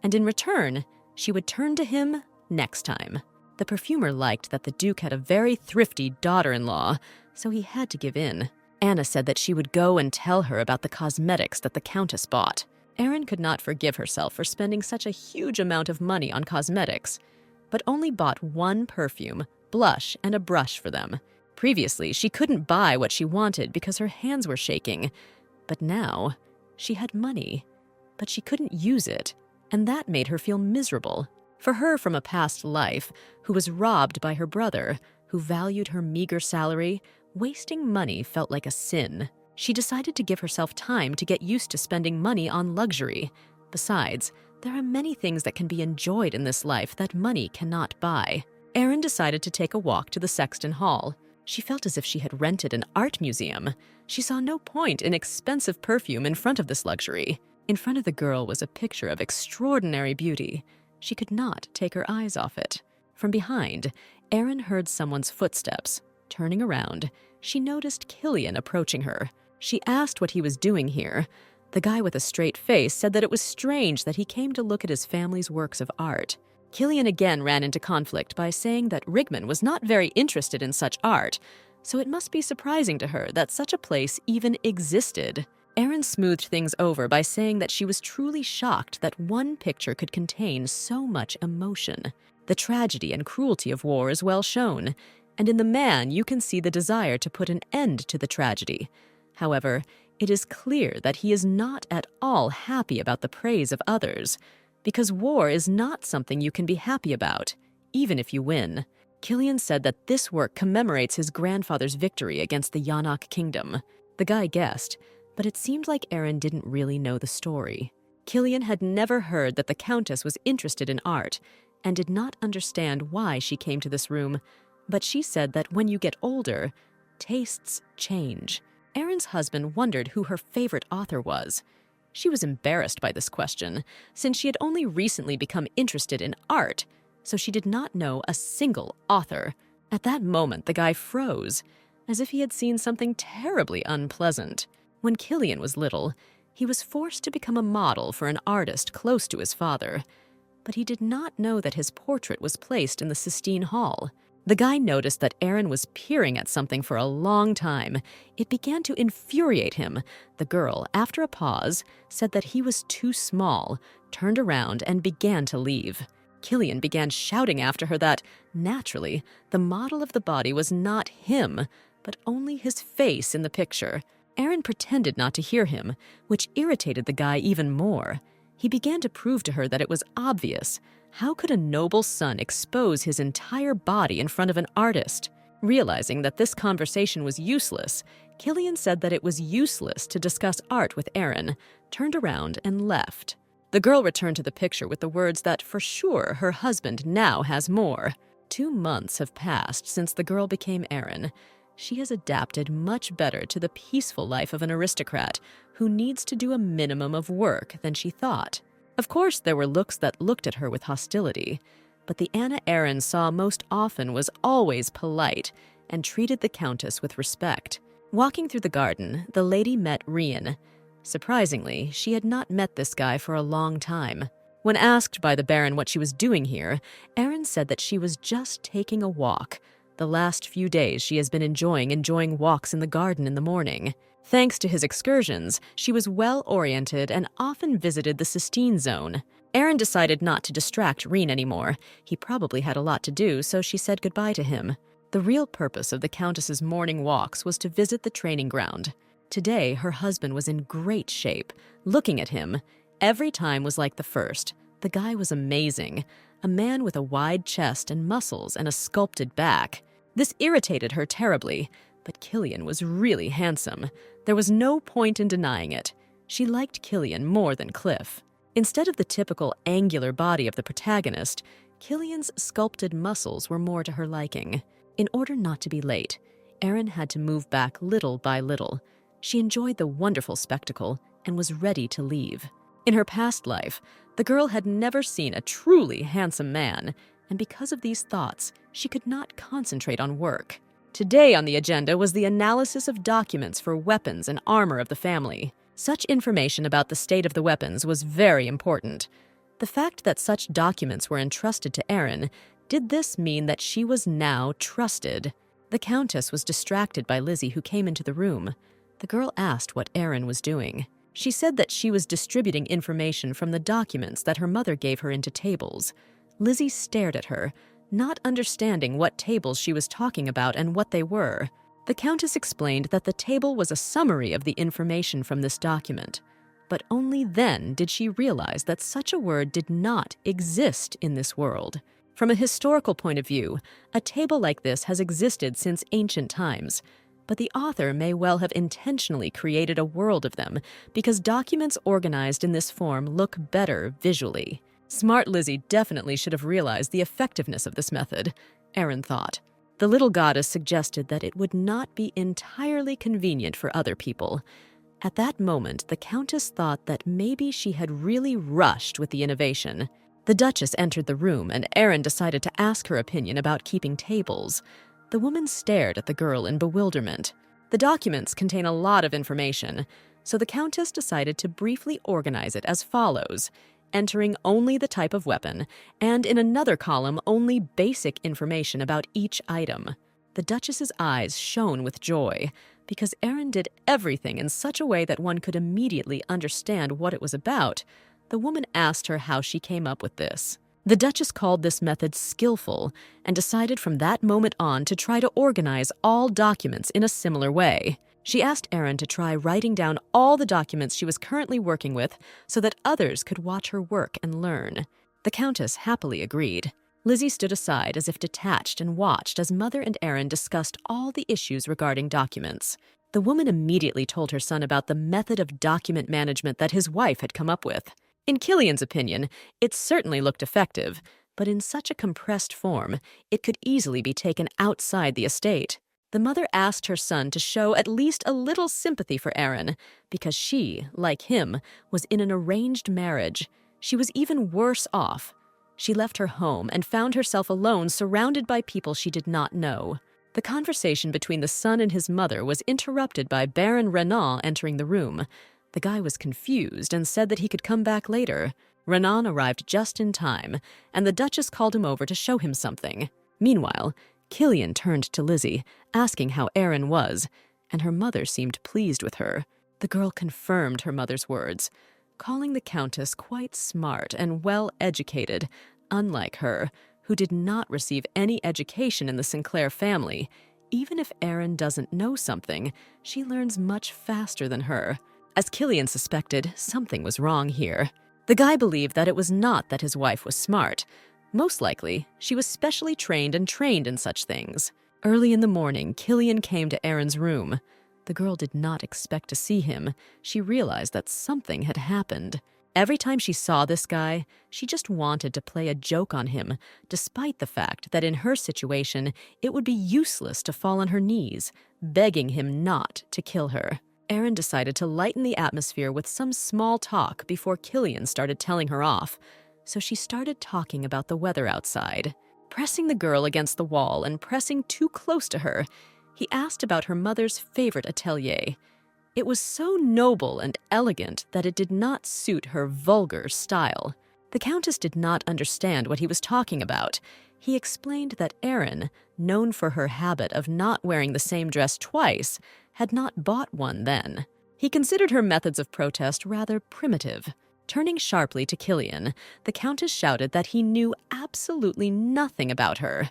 and in return, she would turn to him next time. The perfumer liked that the Duke had a very thrifty daughter-in-law, so he had to give in. Anna said that she would go and tell her about the cosmetics that the Countess bought. Erin could not forgive herself for spending such a huge amount of money on cosmetics, but only bought one perfume, blush, and a brush for them. Previously, she couldn't buy what she wanted because her hands were shaking. But now, she had money, but she couldn't use it, and that made her feel miserable. For her from a past life, who was robbed by her brother, who valued her meager salary, wasting money felt like a sin. She decided to give herself time to get used to spending money on luxury. Besides, there are many things that can be enjoyed in this life that money cannot buy. Erin decided to take a walk to the Sexton Hall. She felt as if she had rented an art museum. She saw no point in expensive perfume in front of this luxury. In front of the girl was a picture of extraordinary beauty. She could not take her eyes off it. From behind, Erin heard someone's footsteps. Turning around, she noticed Killian approaching her. She asked what he was doing here. The guy with a straight face said that it was strange that he came to look at his family's works of art. Killian again ran into conflict by saying that Rigman was not very interested in such art, so it must be surprising to her that such a place even existed. Erin smoothed things over by saying that she was truly shocked that one picture could contain so much emotion. The tragedy and cruelty of war is well shown, and in the man you can see the desire to put an end to the tragedy. However, it is clear that he is not at all happy about the praise of others, because war is not something you can be happy about, even if you win. Killian said that this work commemorates his grandfather's victory against the Yanok kingdom. The guy guessed, but it seemed like Erin didn't really know the story. Killian had never heard that the Countess was interested in art, and did not understand why she came to this room, but she said that when you get older, tastes change. Erin's husband wondered who her favorite author was. She was embarrassed by this question, since she had only recently become interested in art, so she did not know a single author. At that moment, the guy froze, as if he had seen something terribly unpleasant. When Killian was little, he was forced to become a model for an artist close to his father, but he did not know that his portrait was placed in the Sistine Hall. The guy noticed that Aaron was peering at something for a long time. It began to infuriate him. The girl, after a pause, said that he was too small, turned around, and began to leave. Killian began shouting after her that, naturally, the model of the body was not him, but only his face in the picture. Aaron pretended not to hear him, which irritated the guy even more. He began to prove to her that it was obvious. How could a noble son expose his entire body in front of an artist? Realizing that this conversation was useless, Killian said that it was useless to discuss art with Aaron, turned around, and left. The girl returned to the picture with the words that for sure her husband now has more. 2 months have passed since the girl became Aaron. She has adapted much better to the peaceful life of an aristocrat who needs to do a minimum of work than she thought. Of course, there were looks that looked at her with hostility, but the Anna Aaron saw most often was always polite and treated the Countess with respect. Walking through the garden, the lady met Rian. Surprisingly, she had not met this guy for a long time. When asked by the Baron what she was doing here, Aaron said that she was just taking a walk. The last few days she has been enjoying walks in the garden in the morning. Thanks to his excursions, she was well-oriented and often visited the Sistine Zone. Aaron decided not to distract Rien anymore. He probably had a lot to do, so she said goodbye to him. The real purpose of the Countess's morning walks was to visit the training ground. Today, her husband was in great shape. Looking at him, every time was like the first. The guy was amazing. A man with a wide chest and muscles and a sculpted back. This irritated her terribly, but Killian was really handsome. There was no point in denying it. She liked Killian more than Cliff. Instead of the typical angular body of the protagonist, Killian's sculpted muscles were more to her liking. In order not to be late, Aaron had to move back little by little. She enjoyed the wonderful spectacle and was ready to leave. In her past life, the girl had never seen a truly handsome man, and because of these thoughts, she could not concentrate on work. Today on the agenda was the analysis of documents for weapons and armor of the family. Such information about the state of the weapons was very important. The fact that such documents were entrusted to Aaron, did this mean that she was now trusted? The Countess was distracted by Lizzie, who came into the room. The girl asked what Aaron was doing. She said that she was distributing information from the documents that her mother gave her into tables. Lizzie stared at her, not understanding what tables she was talking about and what they were. The Countess explained that the table was a summary of the information from this document. But only then did she realize that such a word did not exist in this world. From a historical point of view, a table like this has existed since ancient times, but the author may well have intentionally created a world of them because documents organized in this form look better visually. Smart Lizzie definitely should have realized the effectiveness of this method, Aaron thought. The little goddess suggested that it would not be entirely convenient for other people. At that moment, the Countess thought that maybe she had really rushed with the innovation. The Duchess entered the room, and Aaron decided to ask her opinion about keeping tables. The woman stared at the girl in bewilderment. The documents contain a lot of information, so the Countess decided to briefly organize it as follows, entering only the type of weapon, and in another column only basic information about each item. The Duchess's eyes shone with joy, because Aaron did everything in such a way that one could immediately understand what it was about. The woman asked her how she came up with this. The Duchess called this method skillful and decided from that moment on to try to organize all documents in a similar way. She asked Aaron to try writing down all the documents she was currently working with so that others could watch her work and learn. The Countess happily agreed. Lizzie stood aside as if detached and watched as Mother and Aaron discussed all the issues regarding documents. The woman immediately told her son about the method of document management that his wife had come up with. In Killian's opinion, it certainly looked effective, but in such a compressed form, it could easily be taken outside the estate. The mother asked her son to show at least a little sympathy for Aaron, because she, like him, was in an arranged marriage. She was even worse off. She left her home and found herself alone, surrounded by people she did not know. The conversation between the son and his mother was interrupted by Baron Renan entering the room. The guy was confused and said that he could come back later. Renan arrived just in time, and the Duchess called him over to show him something. Meanwhile, Killian turned to Lizzie, asking how Aaron was, and her mother seemed pleased with her. The girl confirmed her mother's words, calling the Countess quite smart and well-educated, unlike her, who did not receive any education in the Sinclair family. Even if Aaron doesn't know something, she learns much faster than her. As Killian suspected, something was wrong here. The guy believed that it was not that his wife was smart. Most likely, she was specially trained in such things. Early in the morning, Killian came to Aaron's room. The girl did not expect to see him. She realized that something had happened. Every time she saw this guy, she just wanted to play a joke on him, despite the fact that in her situation, it would be useless to fall on her knees, begging him not to kill her. Aaron decided to lighten the atmosphere with some small talk before Killian started telling her off. So she started talking about the weather outside. Pressing the girl against the wall and pressing too close to her, he asked about her mother's favorite atelier. It was so noble and elegant that it did not suit her vulgar style. The Countess did not understand what he was talking about. He explained that Aaron, known for her habit of not wearing the same dress twice, had not bought one then. He considered her methods of protest rather primitive. Turning sharply to Killian, the Countess shouted that he knew absolutely nothing about her.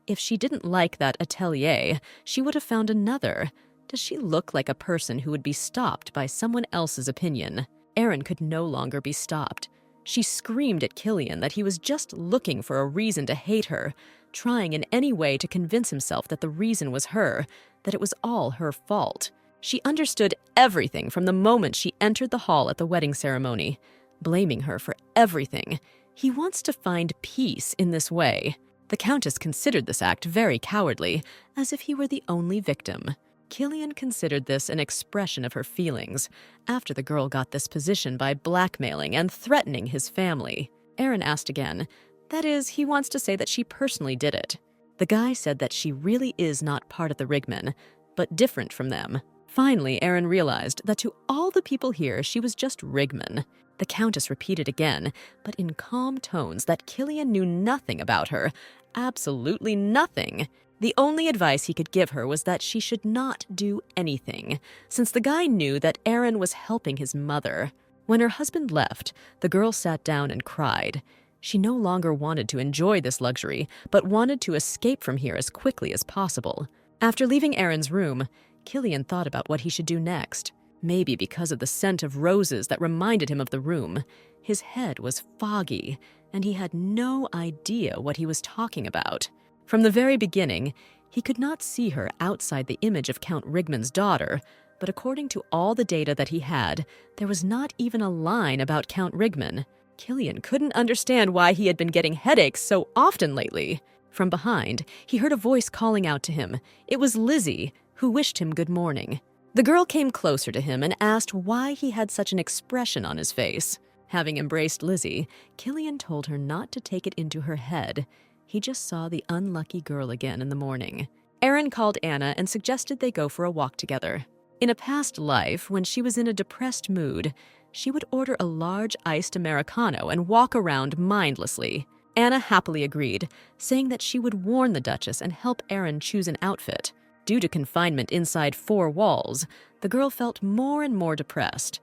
If she didn't like that atelier, she would have found another. Does she look like a person who would be stopped by someone else's opinion? Aaron could no longer be stopped. She screamed at Killian that he was just looking for a reason to hate her, trying in any way to convince himself that the reason was her, that it was all her fault. She understood everything from the moment she entered the hall at the wedding ceremony, blaming her for everything. He wants to find peace in this way. The Countess considered this act very cowardly, as if he were the only victim. Killian considered this an expression of her feelings, after the girl got this position by blackmailing and threatening his family. Aaron asked again. That is, he wants to say that she personally did it. The guy said that she really is not part of the Rigmen, but different from them. Finally, Aaron realized that to all the people here, she was just Rigmen. The Countess repeated again, but in calm tones, that Killian knew nothing about her, absolutely nothing. The only advice he could give her was that she should not do anything, since the guy knew that Aaron was helping his mother. When her husband left, the girl sat down and cried. She no longer wanted to enjoy this luxury, but wanted to escape from here as quickly as possible. After leaving Aaron's room, Killian thought about what he should do next. Maybe because of the scent of roses that reminded him of the room. His head was foggy, and he had no idea what he was talking about. From the very beginning, he could not see her outside the image of Count Rigman's daughter, but according to all the data that he had, there was not even a line about Count Rigman. Killian couldn't understand why he had been getting headaches so often lately. From behind, he heard a voice calling out to him. It was Lizzie, who wished him good morning. The girl came closer to him and asked why he had such an expression on his face. Having embraced Lizzie, Killian told her not to take it into her head. He just saw the unlucky girl again in the morning. Aaron called Anna and suggested they go for a walk together. In a past life, when she was in a depressed mood, she would order a large iced Americano and walk around mindlessly. Anna happily agreed, saying that she would warn the Duchess and help Aaron choose an outfit. Due to confinement inside 4 walls, the girl felt more and more depressed.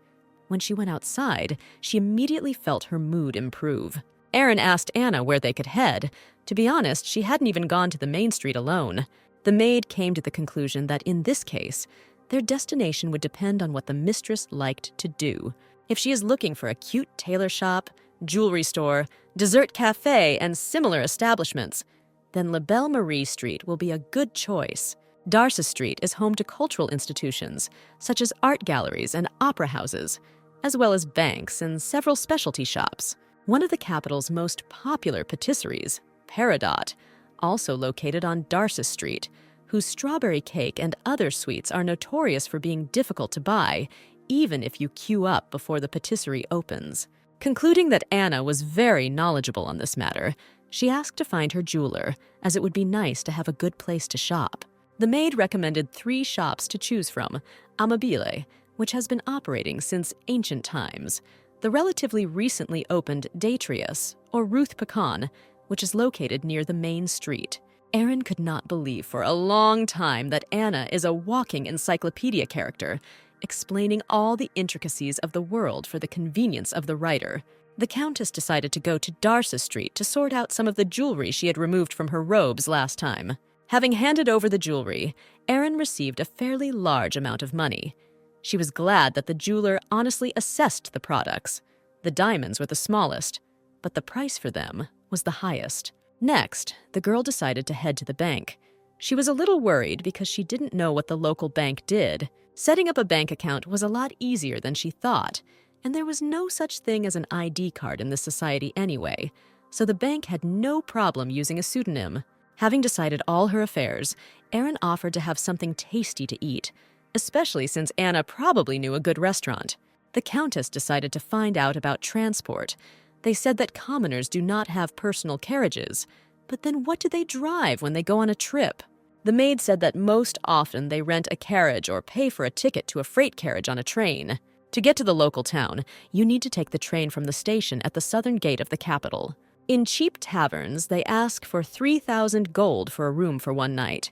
When she went outside, she immediately felt her mood improve. Aaron asked Anna where they could head. To be honest, she hadn't even gone to the main street alone. The maid came to the conclusion that in this case, their destination would depend on what the mistress liked to do. If she is looking for a cute tailor shop, jewelry store, dessert cafe, and similar establishments, then La Belle Marie Street will be a good choice. Darcis Street is home to cultural institutions, such as art galleries and opera houses, as well as banks and several specialty shops. One of the capital's most popular patisseries, Peridot, also located on Darcis Street, whose strawberry cake and other sweets are notorious for being difficult to buy, even if you queue up before the patisserie opens. Concluding that Anna was very knowledgeable on this matter, she asked to find her jeweler, as it would be nice to have a good place to shop. The maid recommended 3 shops to choose from: Amabile, which has been operating since ancient times; the relatively recently opened Detrius, or Ruth Pecan, which is located near the main street. Aaron could not believe for a long time that Anna is a walking encyclopedia character, explaining all the intricacies of the world for the convenience of the writer. The Countess decided to go to Darsa Street to sort out some of the jewelry she had removed from her robes last time. Having handed over the jewelry, Aaron received a fairly large amount of money. She was glad that the jeweler honestly assessed the products. The diamonds were the smallest, but the price for them was the highest. Next, the girl decided to head to the bank. She was a little worried because she didn't know what the local bank did. Setting up a bank account was a lot easier than she thought, and there was no such thing as an ID card in this society anyway, so the bank had no problem using a pseudonym. Having decided all her affairs, Aaron offered to have something tasty to eat, especially since Anna probably knew a good restaurant. The Countess decided to find out about transport. They said that commoners do not have personal carriages, but then what do they drive when they go on a trip? The maid said that most often they rent a carriage or pay for a ticket to a freight carriage on a train. To get to the local town, you need to take the train from the station at the southern gate of the capital. In cheap taverns, they ask for 3,000 gold for a room for one night,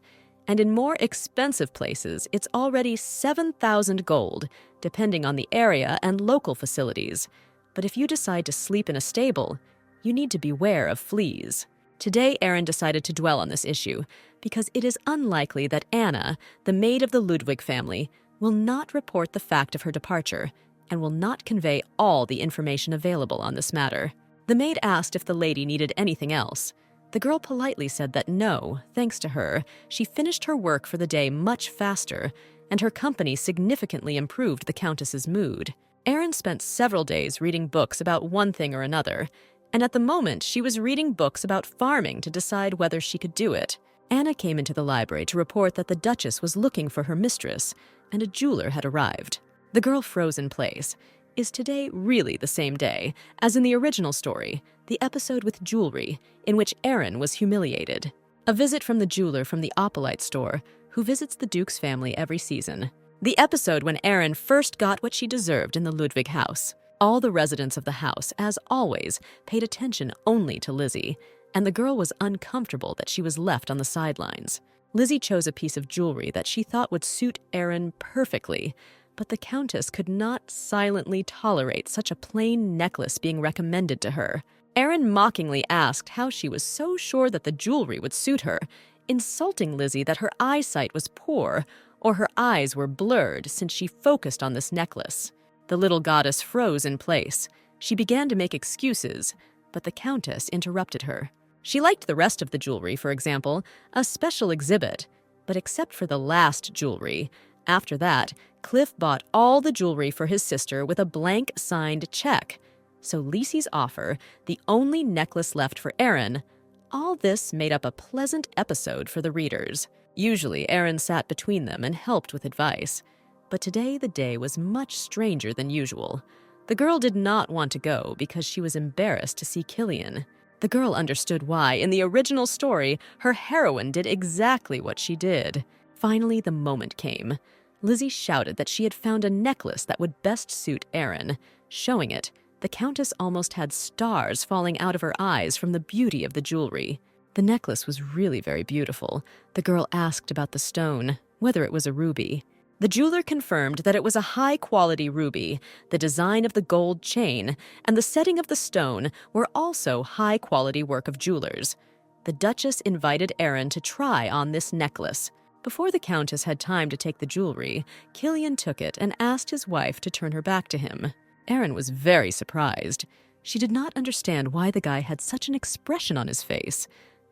and in more expensive places, it's already 7,000 gold, depending on the area and local facilities. But if you decide to sleep in a stable, you need to beware of fleas. Today, Aaron decided to dwell on this issue because it is unlikely that Anna, the maid of the Ludwig family, will not report the fact of her departure and will not convey all the information available on this matter. The maid asked if the lady needed anything else. The girl politely said that no, thanks to her, she finished her work for the day much faster, and her company significantly improved the Countess's mood. Aaron spent several days reading books about one thing or another, and at the moment she was reading books about farming to decide whether she could do it. Anna came into the library to report that the Duchess was looking for her mistress, and a jeweler had arrived. The girl froze in place. Is today really the same day as in the original story, the episode with jewelry, in which Aaron was humiliated? A visit from the jeweler from the Opalite store, who visits the Duke's family every season. The episode when Aaron first got what she deserved in the Ludwig house. All the residents of the house, as always, paid attention only to Lizzie, and the girl was uncomfortable that she was left on the sidelines. Lizzie chose a piece of jewelry that she thought would suit Aaron perfectly, but the Countess could not silently tolerate such a plain necklace being recommended to her. Aaron mockingly asked how she was so sure that the jewelry would suit her, insulting Lizzie that her eyesight was poor or her eyes were blurred since she focused on this necklace. The little goddess froze in place. She began to make excuses, but the Countess interrupted her. She liked the rest of the jewelry, for example, a special exhibit, but except for the last jewelry. After that, Cliff bought all the jewelry for his sister with a blank signed check. So Lisi's offer, the only necklace left for Aaron, all this made up a pleasant episode for the readers. Usually, Aaron sat between them and helped with advice. But today the day was much stranger than usual. The girl did not want to go because she was embarrassed to see Killian. The girl understood why, in the original story, her heroine did exactly what she did. Finally, the moment came. Lizzie shouted that she had found a necklace that would best suit Aaron. Showing it, the Countess almost had stars falling out of her eyes from the beauty of the jewelry. The necklace was really very beautiful. The girl asked about the stone, whether it was a ruby. The jeweler confirmed that it was a high-quality ruby. The design of the gold chain and the setting of the stone were also high-quality work of jewelers. The Duchess invited Aaron to try on this necklace. Before the Countess had time to take the jewelry, Killian took it and asked his wife to turn her back to him. Aaron was very surprised. She did not understand why the guy had such an expression on his face,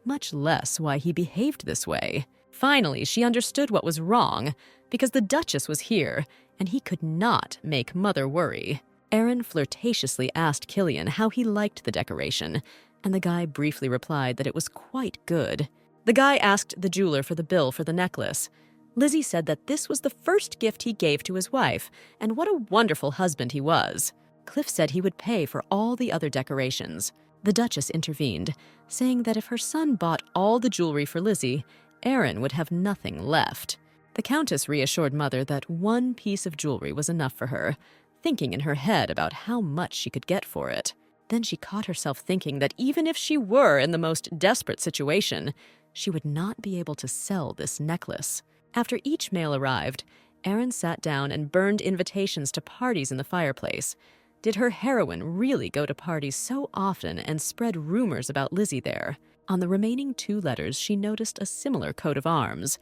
much less why he behaved this way. Finally, she understood what was wrong, because the Duchess was here, and he could not make Mother worry. Aaron flirtatiously asked Killian how he liked the decoration, and the guy briefly replied that it was quite good. The guy asked the jeweler for the bill for the necklace. Lizzie said that this was the first gift he gave to his wife, and what a wonderful husband he was. Cliff said he would pay for all the other decorations. The Duchess intervened, saying that if her son bought all the jewelry for Lizzie, Aaron would have nothing left. The Countess reassured Mother that one piece of jewelry was enough for her, thinking in her head about how much she could get for it. Then she caught herself thinking that even if she were in the most desperate situation, she would not be able to sell this necklace. After each mail arrived, Aaron sat down and burned invitations to parties in the fireplace. Did her heroine really go to parties so often and spread rumors about Lizzie there? On the remaining 2 letters, she noticed a similar coat of arms.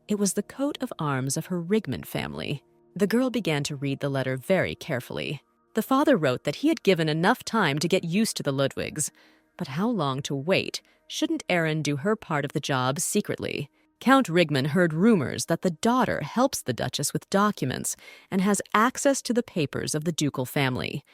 It was the coat of arms of her Rigmond family. The girl began to read the letter very carefully. The father wrote that he had given enough time to get used to the Ludwigs. But how long to wait? Shouldn't Aaron do her part of the job secretly? Count Rigmond heard rumors that the daughter helps the Duchess with documents and has access to the papers of the ducal family.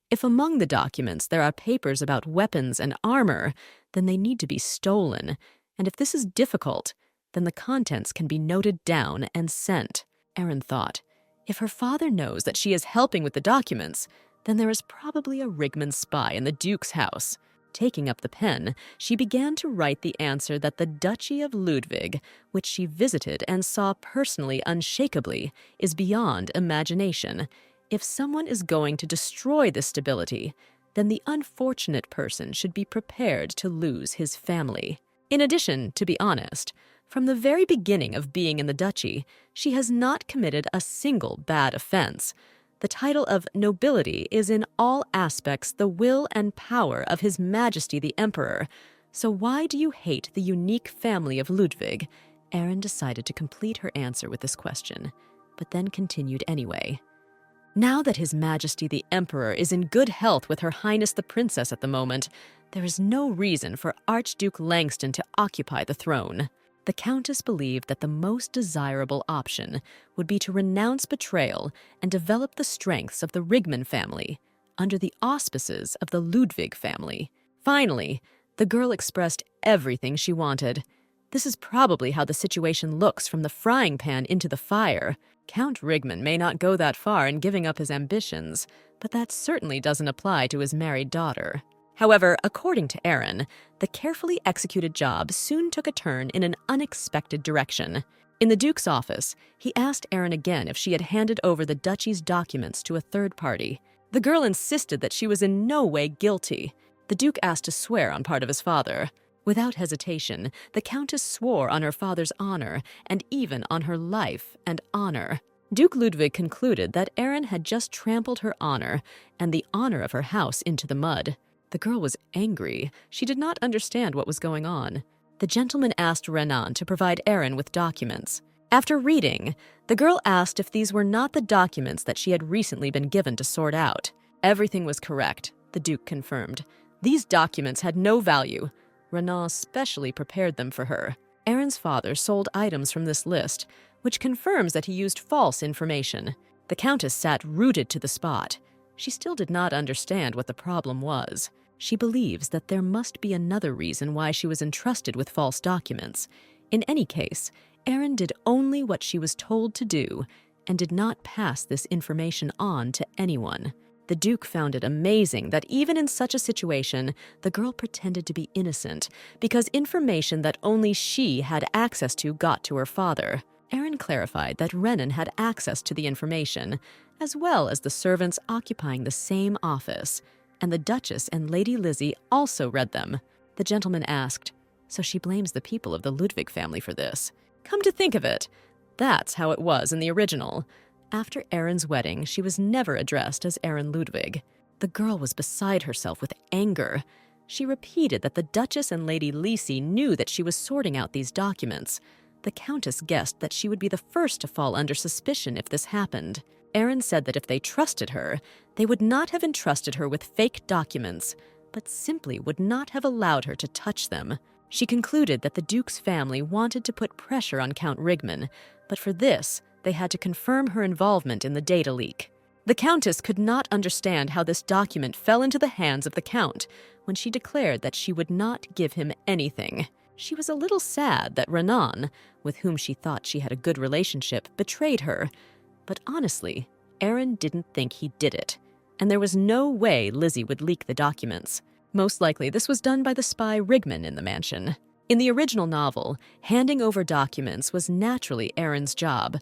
If among the documents there are papers about weapons and armor, then they need to be stolen. And if this is difficult, then the contents can be noted down and sent. Aaron thought, if her father knows that she is helping with the documents, then there is probably a Rigmond spy in the Duke's house. Taking up the pen, she began to write the answer that the Duchy of Ludwig, which she visited and saw personally unshakably, is beyond imagination. If someone is going to destroy this stability, then the unfortunate person should be prepared to lose his family. In addition, to be honest, from the very beginning of being in the duchy, she has not committed a single bad offense. The title of nobility is in all aspects the will and power of His Majesty the Emperor. So why do you hate the unique family of Ludwig? Aaron decided to complete her answer with this question, but then continued anyway. Now that His Majesty the Emperor is in good health with Her Highness the Princess at the moment, there is no reason for Archduke Langston to occupy the throne. The Countess believed that the most desirable option would be to renounce betrayal and develop the strengths of the Rigmond family under the auspices of the Ludwig family. Finally, the girl expressed everything she wanted. This is probably how the situation looks from the frying pan into the fire. Count Rigmond may not go that far in giving up his ambitions, but that certainly doesn't apply to his married daughter. However, according to Aaron, the carefully executed job soon took a turn in an unexpected direction. In the Duke's office, he asked Aaron again if she had handed over the duchy's documents to a third party. The girl insisted that she was in no way guilty. The Duke asked to swear on part of his father. Without hesitation, the Countess swore on her father's honor and even on her life and honor. Duke Ludwig concluded that Aaron had just trampled her honor and the honor of her house into the mud. The girl was angry. She did not understand what was going on. The gentleman asked Renan to provide Aaron with documents. After reading, the girl asked if these were not the documents that she had recently been given to sort out. Everything was correct, the Duke confirmed. These documents had no value. Renan specially prepared them for her. Aaron's father sold items from this list, which confirms that he used false information. The Countess sat rooted to the spot. She still did not understand what the problem was. She believes that there must be another reason why she was entrusted with false documents. In any case, Aaron did only what she was told to do and did not pass this information on to anyone. The Duke found it amazing that even in such a situation, the girl pretended to be innocent because information that only she had access to got to her father. Aaron clarified that Renan had access to the information, as well as the servants occupying the same office, and the Duchess and Lady Lizzie also read them. The gentleman asked, so she blames the people of the Ludwig family for this. Come to think of it, that's how it was in the original. After Aaron's wedding, she was never addressed as Aaron Ludwig. The girl was beside herself with anger. She repeated that the Duchess and Lady Lisi knew that she was sorting out these documents. The Countess guessed that she would be the first to fall under suspicion if this happened. Aaron said that if they trusted her, they would not have entrusted her with fake documents, but simply would not have allowed her to touch them. She concluded that the Duke's family wanted to put pressure on Count Rigmond, but for this, they had to confirm her involvement in the data leak. The Countess could not understand how this document fell into the hands of the Count when she declared that she would not give him anything. She was a little sad that Renan, with whom she thought she had a good relationship, betrayed her. But honestly, Aaron didn't think he did it, and there was no way Lizzie would leak the documents. Most likely, this was done by the spy Rigman in the mansion. In the original novel, handing over documents was naturally Aaron's job.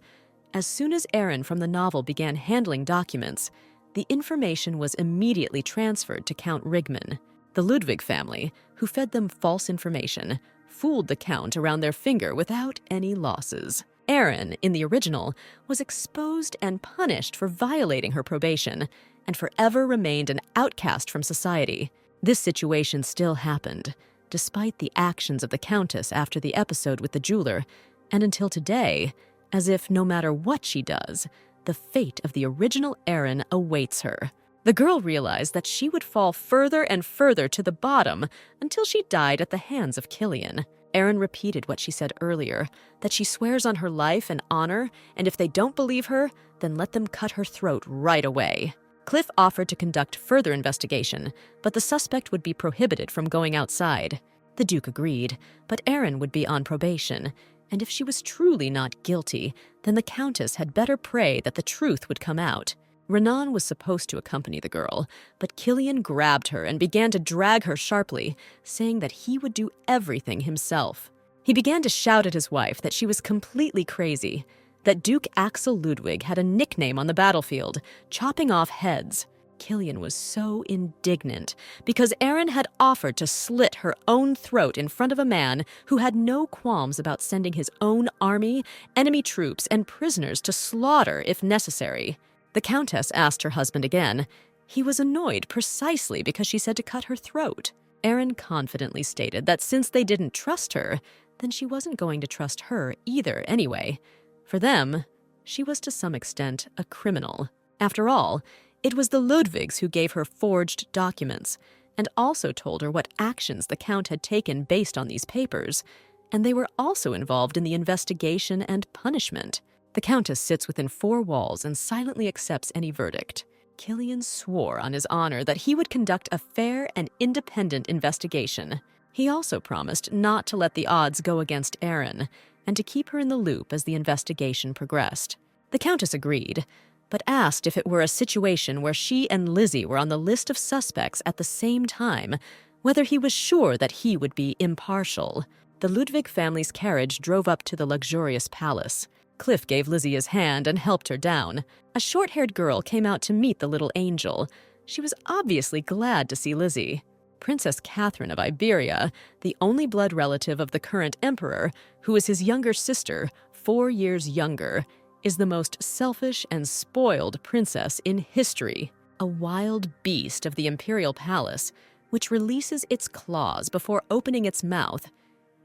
As soon as Aaron from the novel began handling documents, the information was immediately transferred to Count Rigman. The Ludwig family, who fed them false information, fooled the Count around their finger without any losses. Aaron, in the original, was exposed and punished for violating her probation, and forever remained an outcast from society. This situation still happened, despite the actions of the Countess after the episode with the jeweler, and until today, as if no matter what she does, the fate of the original Aaron awaits her. The girl realized that she would fall further and further to the bottom until she died at the hands of Killian. Aaron repeated what she said earlier, that she swears on her life and honor, and if they don't believe her, then let them cut her throat right away. Cliff offered to conduct further investigation, but the suspect would be prohibited from going outside. The Duke agreed, but Aaron would be on probation, and if she was truly not guilty, then the Countess had better pray that the truth would come out. Renan was supposed to accompany the girl, but Killian grabbed her and began to drag her sharply, saying that he would do everything himself. He began to shout at his wife that she was completely crazy, that Duke Axel Ludwig had a nickname on the battlefield, chopping off heads. Killian was so indignant because Aaron had offered to slit her own throat in front of a man who had no qualms about sending his own army, enemy troops, and prisoners to slaughter if necessary. The Countess asked her husband again. He was annoyed precisely because she said to cut her throat. Aaron confidently stated that since they didn't trust her, then she wasn't going to trust her either anyway. For them, she was to some extent a criminal. After all, it was the Ludwigs who gave her forged documents, and also told her what actions the Count had taken based on these papers, and they were also involved in the investigation and punishment. The Countess sits within 4 walls and silently accepts any verdict. Killian swore on his honor that he would conduct a fair and independent investigation. He also promised not to let the odds go against Aaron, and to keep her in the loop as the investigation progressed. The Countess agreed, but asked if it were a situation where she and Lizzie were on the list of suspects at the same time, whether he was sure that he would be impartial. The Ludwig family's carriage drove up to the luxurious palace. Cliff gave Lizzie his hand and helped her down. A short-haired girl came out to meet the little angel. She was obviously glad to see Lizzie. Princess Catherine of Iberia, the only blood relative of the current emperor, who is his younger sister, 4 years younger, is the most selfish and spoiled princess in history. A wild beast of the imperial palace, which releases its claws before opening its mouth.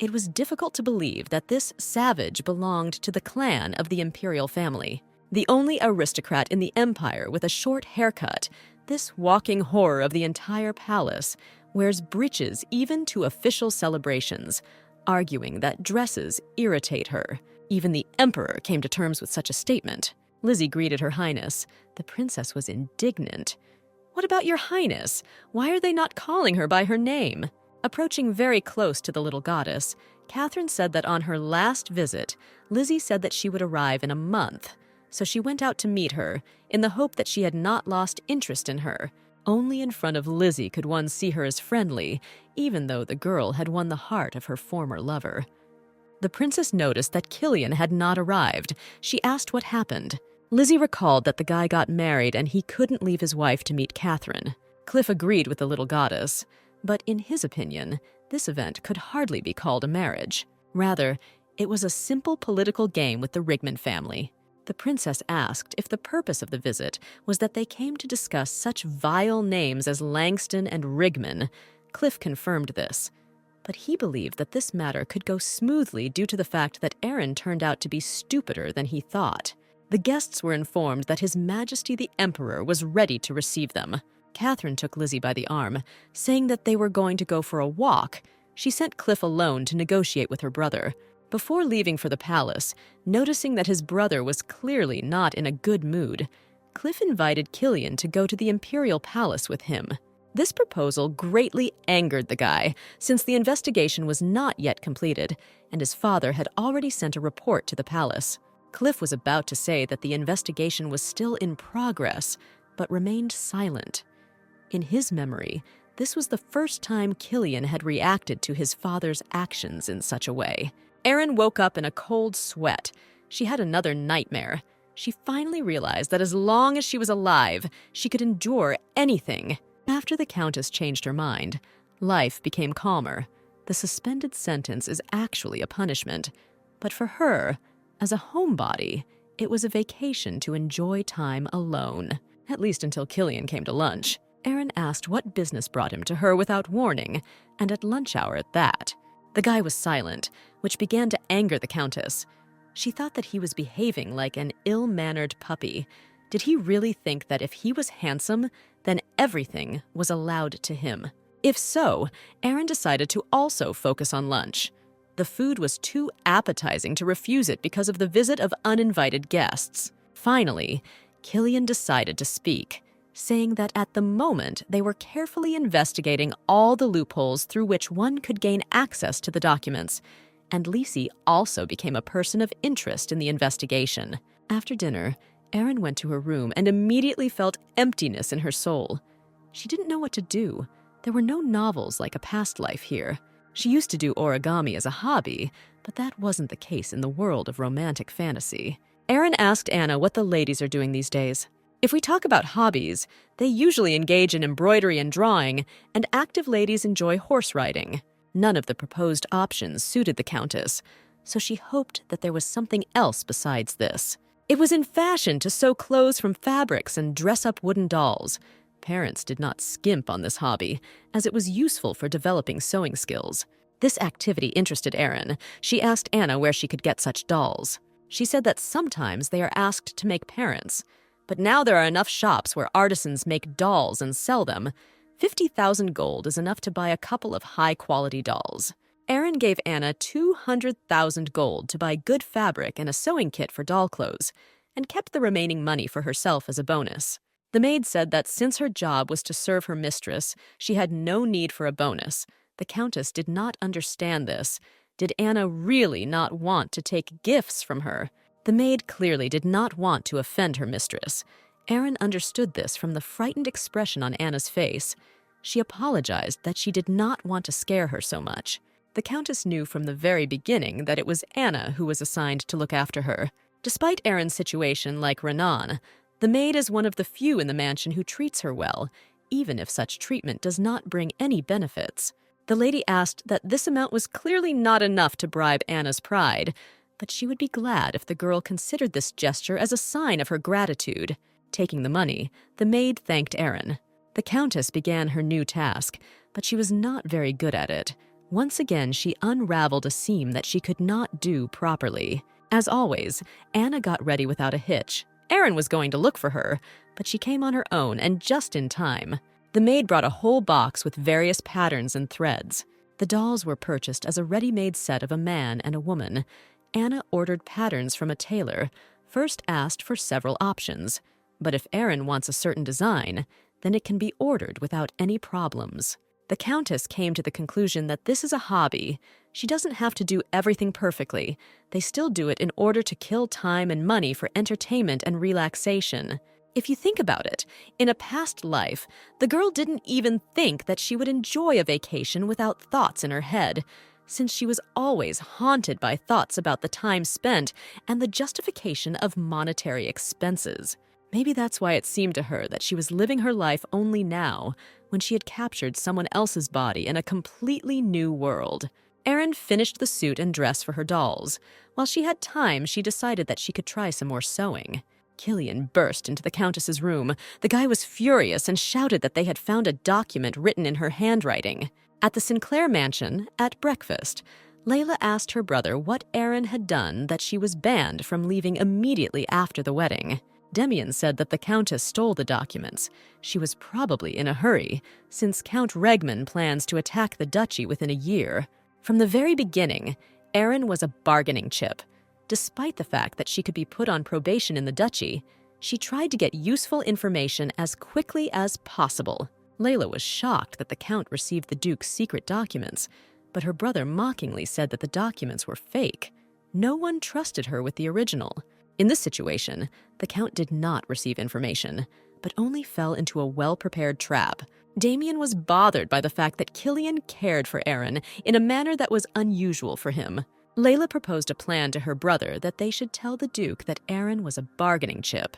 It was difficult to believe that this savage belonged to the clan of the imperial family. The only aristocrat in the empire with a short haircut, this walking horror of the entire palace wears breeches even to official celebrations, arguing that dresses irritate her. Even the emperor came to terms with such a statement. Lizzie greeted her highness. The princess was indignant. "What about your highness? Why are they not calling her by her name?" Approaching very close to the little goddess, Catherine said that on her last visit, Lizzie said that she would arrive in a month, so she went out to meet her in the hope that she had not lost interest in her. Only in front of Lizzie could one see her as friendly, even though the girl had won the heart of her former lover. The princess noticed that Killian had not arrived. She asked what happened. Lizzie recalled that the guy got married and he couldn't leave his wife to meet Catherine. Cliff agreed with the little goddess, but in his opinion, this event could hardly be called a marriage. Rather, it was a simple political game with the Rigman family. The princess asked if the purpose of the visit was that they came to discuss such vile names as Langston and Rigman. Cliff confirmed this, but he believed that this matter could go smoothly due to the fact that Aaron turned out to be stupider than he thought. The guests were informed that His Majesty the Emperor was ready to receive them. Catherine took Lizzie by the arm, saying that they were going to go for a walk. She sent Cliff alone to negotiate with her brother. Before leaving for the palace, noticing that his brother was clearly not in a good mood, Cliff invited Killian to go to the imperial palace with him. This proposal greatly angered the guy, since the investigation was not yet completed, and his father had already sent a report to the palace. Cliff was about to say that the investigation was still in progress, but remained silent. In his memory, this was the first time Killian had reacted to his father's actions in such a way. Erin woke up in a cold sweat. She had another nightmare. She finally realized that as long as she was alive, she could endure anything. After the Countess changed her mind, life became calmer. The suspended sentence is actually a punishment. But for her, as a homebody, it was a vacation to enjoy time alone. At least until Killian came to lunch. Erin asked what business brought him to her without warning, and at lunch hour at that. The guy was silent, which began to anger the Countess. She thought that he was behaving like an ill-mannered puppy. Did he really think that if he was handsome, then everything was allowed to him? If so, Erin decided to also focus on lunch. The food was too appetizing to refuse it because of the visit of uninvited guests. Finally, Killian decided to speak, saying that at the moment they were carefully investigating all the loopholes through which one could gain access to the documents, and Lisi also became a person of interest in the investigation. After dinner, Erin went to her room and immediately felt emptiness in her soul. She didn't know what to do. There were no novels like A Past Life here. She used to do origami as a hobby, but that wasn't the case in the world of romantic fantasy. Erin asked Anna what the ladies are doing these days. If we talk about hobbies, they usually engage in embroidery and drawing, and active ladies enjoy horse riding. None of the proposed options suited the Countess, so she hoped that there was something else besides this. It was in fashion to sew clothes from fabrics and dress up wooden dolls. Parents did not skimp on this hobby, as it was useful for developing sewing skills. This activity interested Erin. She asked Anna where she could get such dolls. She said that sometimes they are asked to make parents, but now there are enough shops where artisans make dolls and sell them. 50,000 gold is enough to buy a couple of high-quality dolls. Erin gave Anna 200,000 gold to buy good fabric and a sewing kit for doll clothes, and kept the remaining money for herself as a bonus. The maid said that since her job was to serve her mistress, she had no need for a bonus. The Countess did not understand this. Did Anna really not want to take gifts from her? The maid clearly did not want to offend her mistress. Erin understood this from the frightened expression on Anna's face. She apologized that she did not want to scare her so much. The Countess knew from the very beginning that it was Anna who was assigned to look after her. Despite Erin's situation like Renan, the maid is one of the few in the mansion who treats her well, even if such treatment does not bring any benefits. The lady asked that this amount was clearly not enough to bribe Anna's pride, but she would be glad if the girl considered this gesture as a sign of her gratitude. Taking the money, the maid thanked Erin. The Countess began her new task, but she was not very good at it. Once again, she unraveled a seam that she could not do properly. As always, Anna got ready without a hitch. Erin was going to look for her, but she came on her own and just in time. The maid brought a whole box with various patterns and threads. The dolls were purchased as a ready-made set of a man and a woman. Anna ordered patterns from a tailor, first asked for several options. But if Erin wants a certain design, then it can be ordered without any problems. The Countess came to the conclusion that this is a hobby. She doesn't have to do everything perfectly. They still do it in order to kill time and money for entertainment and relaxation. If you think about it, in a past life, the girl didn't even think that she would enjoy a vacation without thoughts in her head, since she was always haunted by thoughts about the time spent and the justification of monetary expenses. Maybe that's why it seemed to her that she was living her life only now, when she had captured someone else's body in a completely new world. Erin finished the suit and dress for her dolls. While she had time, she decided that she could try some more sewing. Killian burst into the Countess's room. The guy was furious and shouted that they had found a document written in her handwriting. At the Sinclair mansion, at breakfast, Layla asked her brother what Erin had done that she was banned from leaving immediately after the wedding. Demian said that the Countess stole the documents. She was probably in a hurry, since Count Regman plans to attack the duchy within a year. From the very beginning, Erin was a bargaining chip. Despite the fact that she could be put on probation in the duchy, she tried to get useful information as quickly as possible. Layla was shocked that the Count received the Duke's secret documents, but her brother mockingly said that the documents were fake. No one trusted her with the original. In this situation, the Count did not receive information, but only fell into a well-prepared trap. Damien was bothered by the fact that Killian cared for Aaron in a manner that was unusual for him. Layla proposed a plan to her brother that they should tell the Duke that Aaron was a bargaining chip.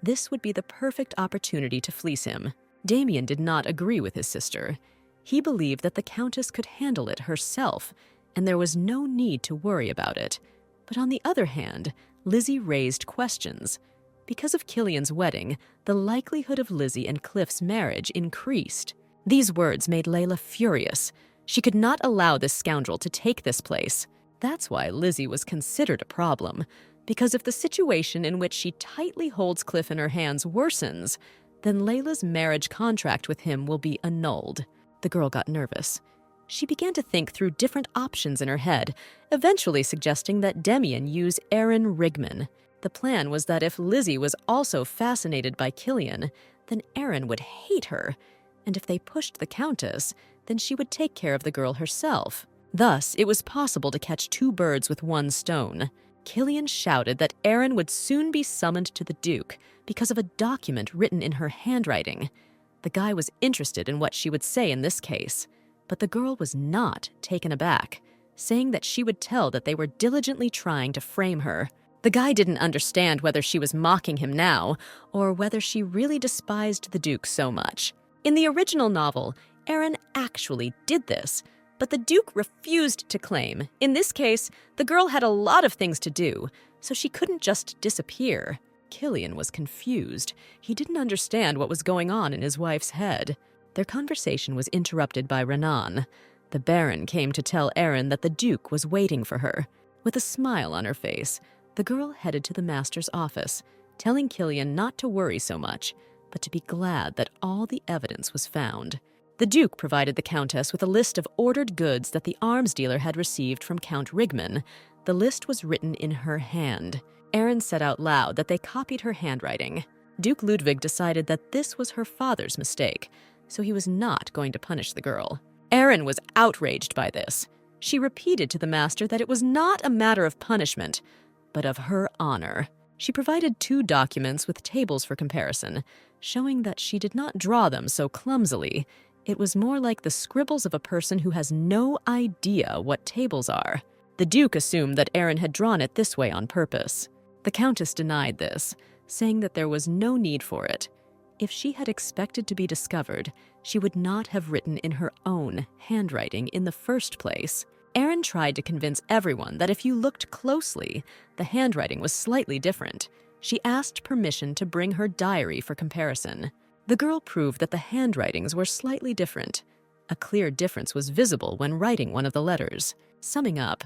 This would be the perfect opportunity to fleece him. Damien did not agree with his sister. He believed that the Countess could handle it herself, and there was no need to worry about it. But on the other hand, Lizzie raised questions. Because of Killian's wedding, the likelihood of Lizzie and Cliff's marriage increased. These words made Layla furious. She could not allow this scoundrel to take this place. That's why Lizzie was considered a problem, because if the situation in which she tightly holds Cliff in her hands worsens, then Layla's marriage contract with him will be annulled. The girl got nervous. She began to think through different options in her head, eventually suggesting that Damien use Aaron Rigman. The plan was that if Lizzie was also fascinated by Killian, then Aaron would hate her, and if they pushed the Countess, then she would take care of the girl herself. Thus, it was possible to catch two birds with one stone. Killian shouted that Aaron would soon be summoned to the Duke because of a document written in her handwriting. The guy was interested in what she would say in this case, but the girl was not taken aback, saying that she would tell that they were diligently trying to frame her. The guy didn't understand whether she was mocking him now, or whether she really despised the Duke so much. In the original novel, Aaron actually did this, but the Duke refused to claim. In this case, the girl had a lot of things to do, so she couldn't just disappear. Killian was confused. He didn't understand what was going on in his wife's head. Their conversation was interrupted by Renan. The Baron came to tell Aaron that the Duke was waiting for her. With a smile on her face, the girl headed to the master's office, telling Killian not to worry so much, but to be glad that all the evidence was found. The Duke provided the Countess with a list of ordered goods that the arms dealer had received from Count Rigman. The list was written in her hand. Aaron said out loud that they copied her handwriting. Duke Ludwig decided that this was her father's mistake, so he was not going to punish the girl. Aaron was outraged by this. She repeated to the master that it was not a matter of punishment, but of her honor. She provided 2 documents with tables for comparison, showing that she did not draw them so clumsily. It was more like the scribbles of a person who has no idea what tables are. The Duke assumed that Aaron had drawn it this way on purpose. The Countess denied this, saying that there was no need for it. If she had expected to be discovered, she would not have written in her own handwriting in the first place. Aaron tried to convince everyone that if you looked closely, the handwriting was slightly different. She asked permission to bring her diary for comparison. The girl proved that the handwritings were slightly different. A clear difference was visible when writing one of the letters. Summing up,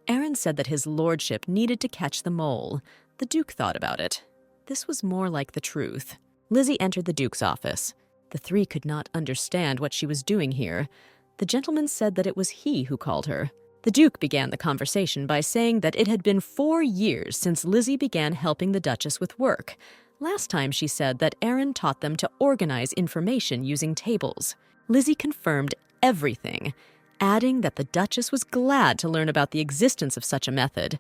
Aaron said that his lordship needed to catch the mole. The Duke thought about it. This was more like the truth. Lizzie entered the Duke's office. The 3 could not understand what she was doing here. The gentleman said that it was he who called her. The Duke began the conversation by saying that it had been 4 years since Lizzie began helping the Duchess with work. Last time she said that Aaron taught them to organize information using tables. Lizzie confirmed everything, adding that the Duchess was glad to learn about the existence of such a method.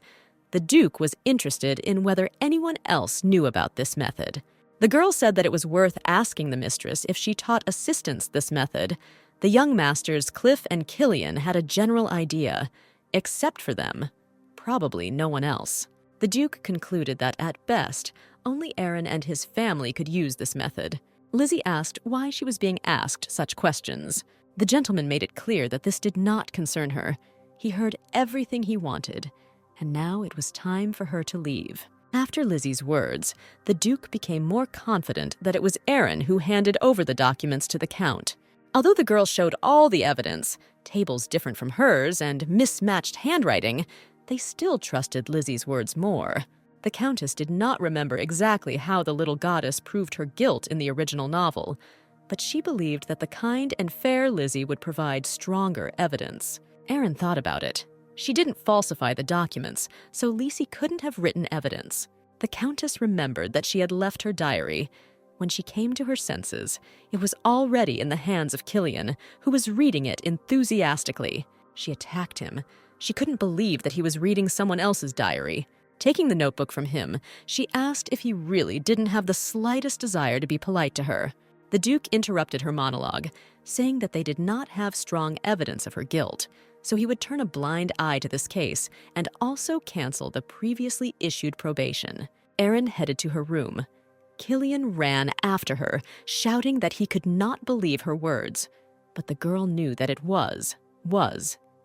The Duke was interested in whether anyone else knew about this method. The girl said that it was worth asking the mistress if she taught assistants this method. The young masters, Cliff and Killian, had a general idea. Except for them, probably no one else. The Duke concluded that, at best, only Aaron and his family could use this method. Lizzie asked why she was being asked such questions. The gentleman made it clear that this did not concern her. He heard everything he wanted, and now it was time for her to leave. After Lizzie's words, the Duke became more confident that it was Aaron who handed over the documents to the Count. Although the girl showed all the evidence, tables different from hers and mismatched handwriting, they still trusted Lizzie's words more. The Countess did not remember exactly how the little goddess proved her guilt in the original novel, but she believed that the kind and fair Lizzie would provide stronger evidence. Aaron thought about it. She didn't falsify the documents, so Lizzie couldn't have written evidence. The Countess remembered that she had left her diary. When she came to her senses, it was already in the hands of Killian, who was reading it enthusiastically. She attacked him. She couldn't believe that he was reading someone else's diary. Taking the notebook from him, she asked if he really didn't have the slightest desire to be polite to her. The Duke interrupted her monologue, saying that they did not have strong evidence of her guilt, so he would turn a blind eye to this case and also cancel the previously issued probation. Erin headed to her room. Killian ran after her, shouting that he could not believe her words. But the girl knew that it was,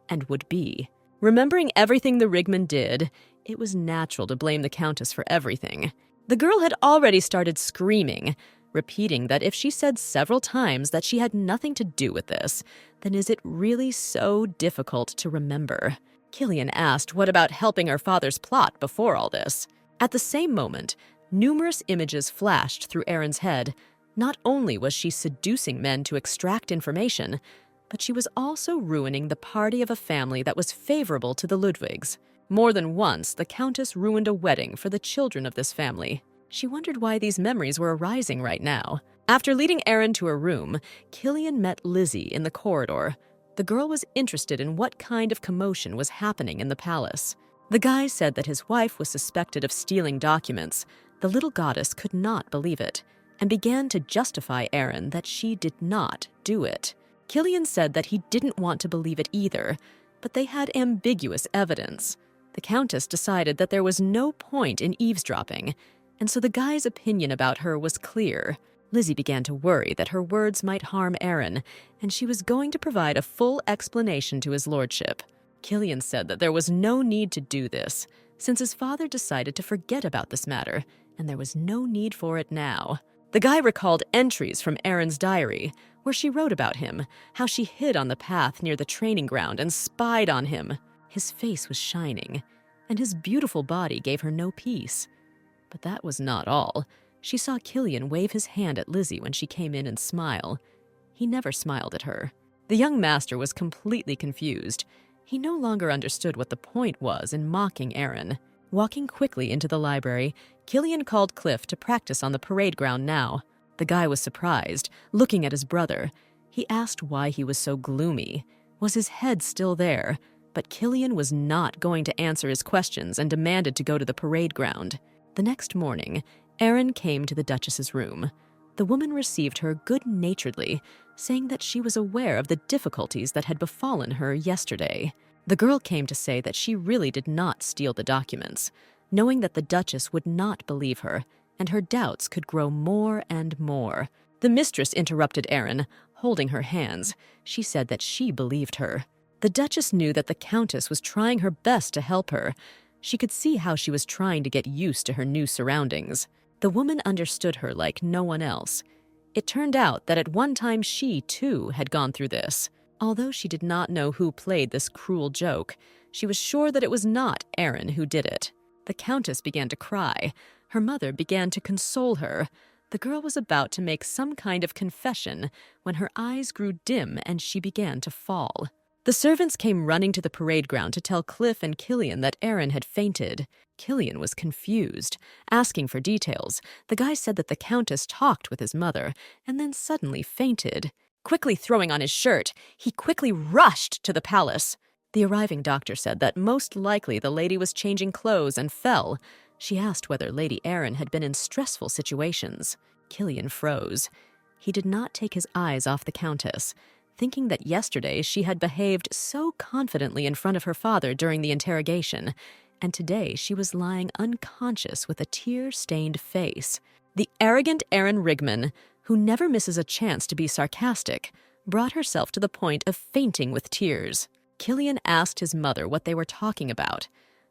and would be. Remembering everything the Rigman did, it was natural to blame the Countess for everything. The girl had already started screaming, repeating that if she said several times that she had nothing to do with this, then is it really so difficult to remember? Killian asked what about helping her father's plot before all this. At the same moment, numerous images flashed through Erin's head. Not only was she seducing men to extract information, but she was also ruining the party of a family that was favorable to the Ludwigs. More than once, the Countess ruined a wedding for the children of this family. She wondered why these memories were arising right now. After leading Erin to her room, Killian met Lizzie in the corridor. The girl was interested in what kind of commotion was happening in the palace. The guy said that his wife was suspected of stealing documents. The little goddess could not believe it, and began to justify Erin that she did not do it. Killian said that he didn't want to believe it either, but they had ambiguous evidence. The Countess decided that there was no point in eavesdropping, and so the guy's opinion about her was clear. Lizzie began to worry that her words might harm Erin, and she was going to provide a full explanation to his lordship. Killian said that there was no need to do this, since his father decided to forget about this matter, and there was no need for it now. The guy recalled entries from Erin's diary, where she wrote about him, how she hid on the path near the training ground and spied on him. His face was shining, and his beautiful body gave her no peace. But that was not all. She saw Killian wave his hand at Lizzie when she came in and smile. He never smiled at her. The young master was completely confused. He no longer understood what the point was in mocking Erin. Walking quickly into the library, Killian called Cliff to practice on the parade ground now. The guy was surprised, looking at his brother. He asked why he was so gloomy. Was his head still there? But Killian was not going to answer his questions and demanded to go to the parade ground. The next morning, Erin came to the Duchess's room. The woman received her good-naturedly, saying that she was aware of the difficulties that had befallen her yesterday. The girl came to say that she really did not steal the documents, knowing that the Duchess would not believe her, and her doubts could grow more and more. The mistress interrupted Erin, holding her hands. She said that she believed her. The Duchess knew that the Countess was trying her best to help her. She could see how she was trying to get used to her new surroundings. The woman understood her like no one else. It turned out that at one time she, too, had gone through this. Although she did not know who played this cruel joke, she was sure that it was not Erin who did it. The Countess began to cry. Her mother began to console her. The girl was about to make some kind of confession when her eyes grew dim and she began to fall. The servants came running to the parade ground to tell Cliff and Killian that Erin had fainted. Killian was confused, asking for details. The guy said that the Countess talked with his mother and then suddenly fainted. Quickly throwing on his shirt, he quickly rushed to the palace. The arriving doctor said that most likely the lady was changing clothes and fell. She asked whether Lady Erin had been in stressful situations. Killian froze. He did not take his eyes off the Countess, thinking that yesterday she had behaved so confidently in front of her father during the interrogation, and today she was lying unconscious with a tear-stained face. The arrogant Erin Rigman, who never misses a chance to be sarcastic, brought herself to the point of fainting with tears. Killian asked his mother what they were talking about.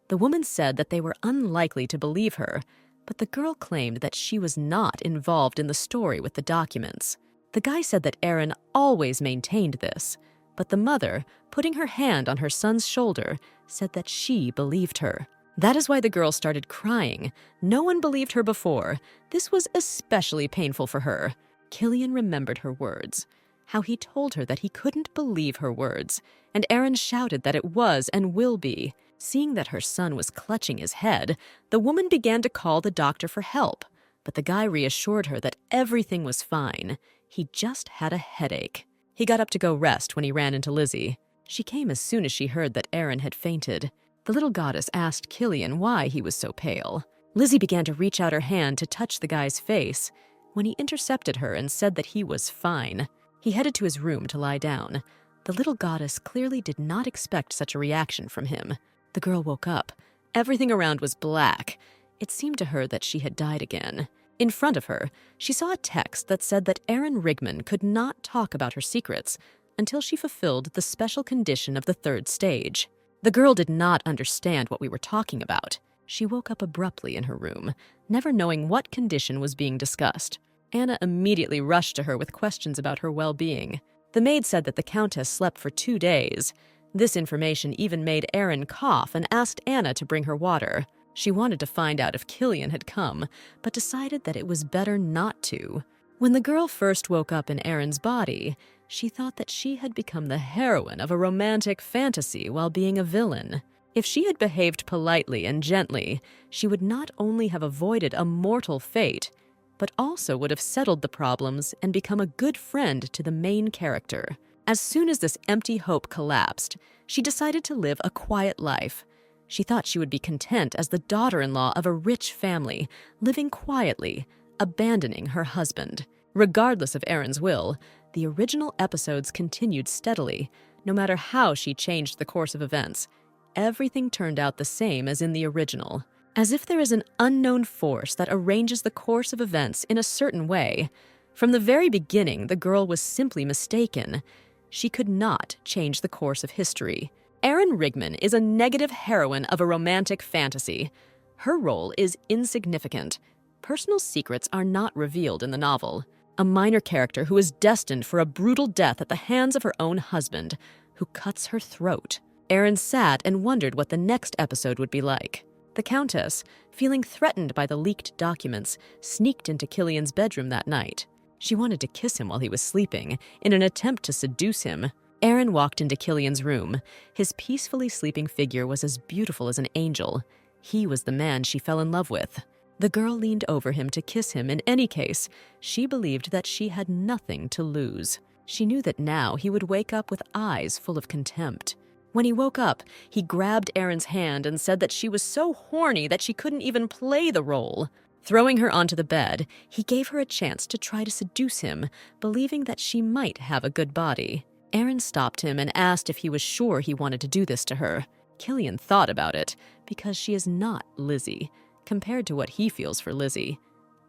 The woman said that they were unlikely to believe her, but the girl claimed that she was not involved in the story with the documents. The guy said that Erin always maintained this, but the mother, putting her hand on her son's shoulder, said that she believed her. That is why the girl started crying. No one believed her before. This was especially painful for her. Killian remembered her words, how he told her that he couldn't believe her words, and Erin shouted that it was and will be. Seeing that her son was clutching his head, the woman began to call the doctor for help. but the guy reassured her that everything was fine. He just had a headache. He got up to go rest when he ran into Lizzie. She came as soon as she heard that Aaron had fainted. The little goddess asked Killian why he was so pale. Lizzie began to reach out her hand to touch the guy's face when he intercepted her and said that he was fine. He headed to his room to lie down. The little goddess clearly did not expect such a reaction from him. The girl woke up. Everything around was black. It seemed to her that she had died again. In front of her, she saw a text that said that Aaron Rigman could not talk about her secrets until she fulfilled the special condition of the 3rd stage. The girl did not understand what we were talking about. She woke up abruptly in her room, never knowing what condition was being discussed. Anna immediately rushed to her with questions about her well-being. The maid said that the Countess slept for 2 days. This information even made Aaron cough and asked Anna to bring her water. She wanted to find out if Killian had come, but decided that it was better not to. When the girl first woke up in Aaron's body, she thought that she had become the heroine of a romantic fantasy while being a villain. If she had behaved politely and gently, she would not only have avoided a mortal fate, but also would have settled the problems and become a good friend to the main character. As soon as this empty hope collapsed, she decided to live a quiet life. She thought she would be content as the daughter-in-law of a rich family, living quietly, abandoning her husband. Regardless of Aaron's will, the original episodes continued steadily. No matter how she changed the course of events, everything turned out the same as in the original. As if there is an unknown force that arranges the course of events in a certain way. From the very beginning, the girl was simply mistaken. She could not change the course of history. Aaron Rigman is a negative heroine of a romantic fantasy. Her role is insignificant. Personal secrets are not revealed in the novel. A minor character who is destined for a brutal death at the hands of her own husband, who cuts her throat. Aaron sat and wondered what the next episode would be like. The Countess, feeling threatened by the leaked documents, sneaked into Killian's bedroom that night. She wanted to kiss him while he was sleeping, in an attempt to seduce him. Aaron walked into Killian's room. His peacefully sleeping figure was as beautiful as an angel. He was the man she fell in love with. The girl leaned over him to kiss him. In any case, she believed that she had nothing to lose. She knew that now he would wake up with eyes full of contempt. When he woke up, he grabbed Aaron's hand and said that she was so horny that she couldn't even play the role. Throwing her onto the bed, he gave her a chance to try to seduce him, believing that she might have a good body. Aaron stopped him and asked if he was sure he wanted to do this to her. Killian thought about it, because she is not Lizzie. Compared to what he feels for Lizzie,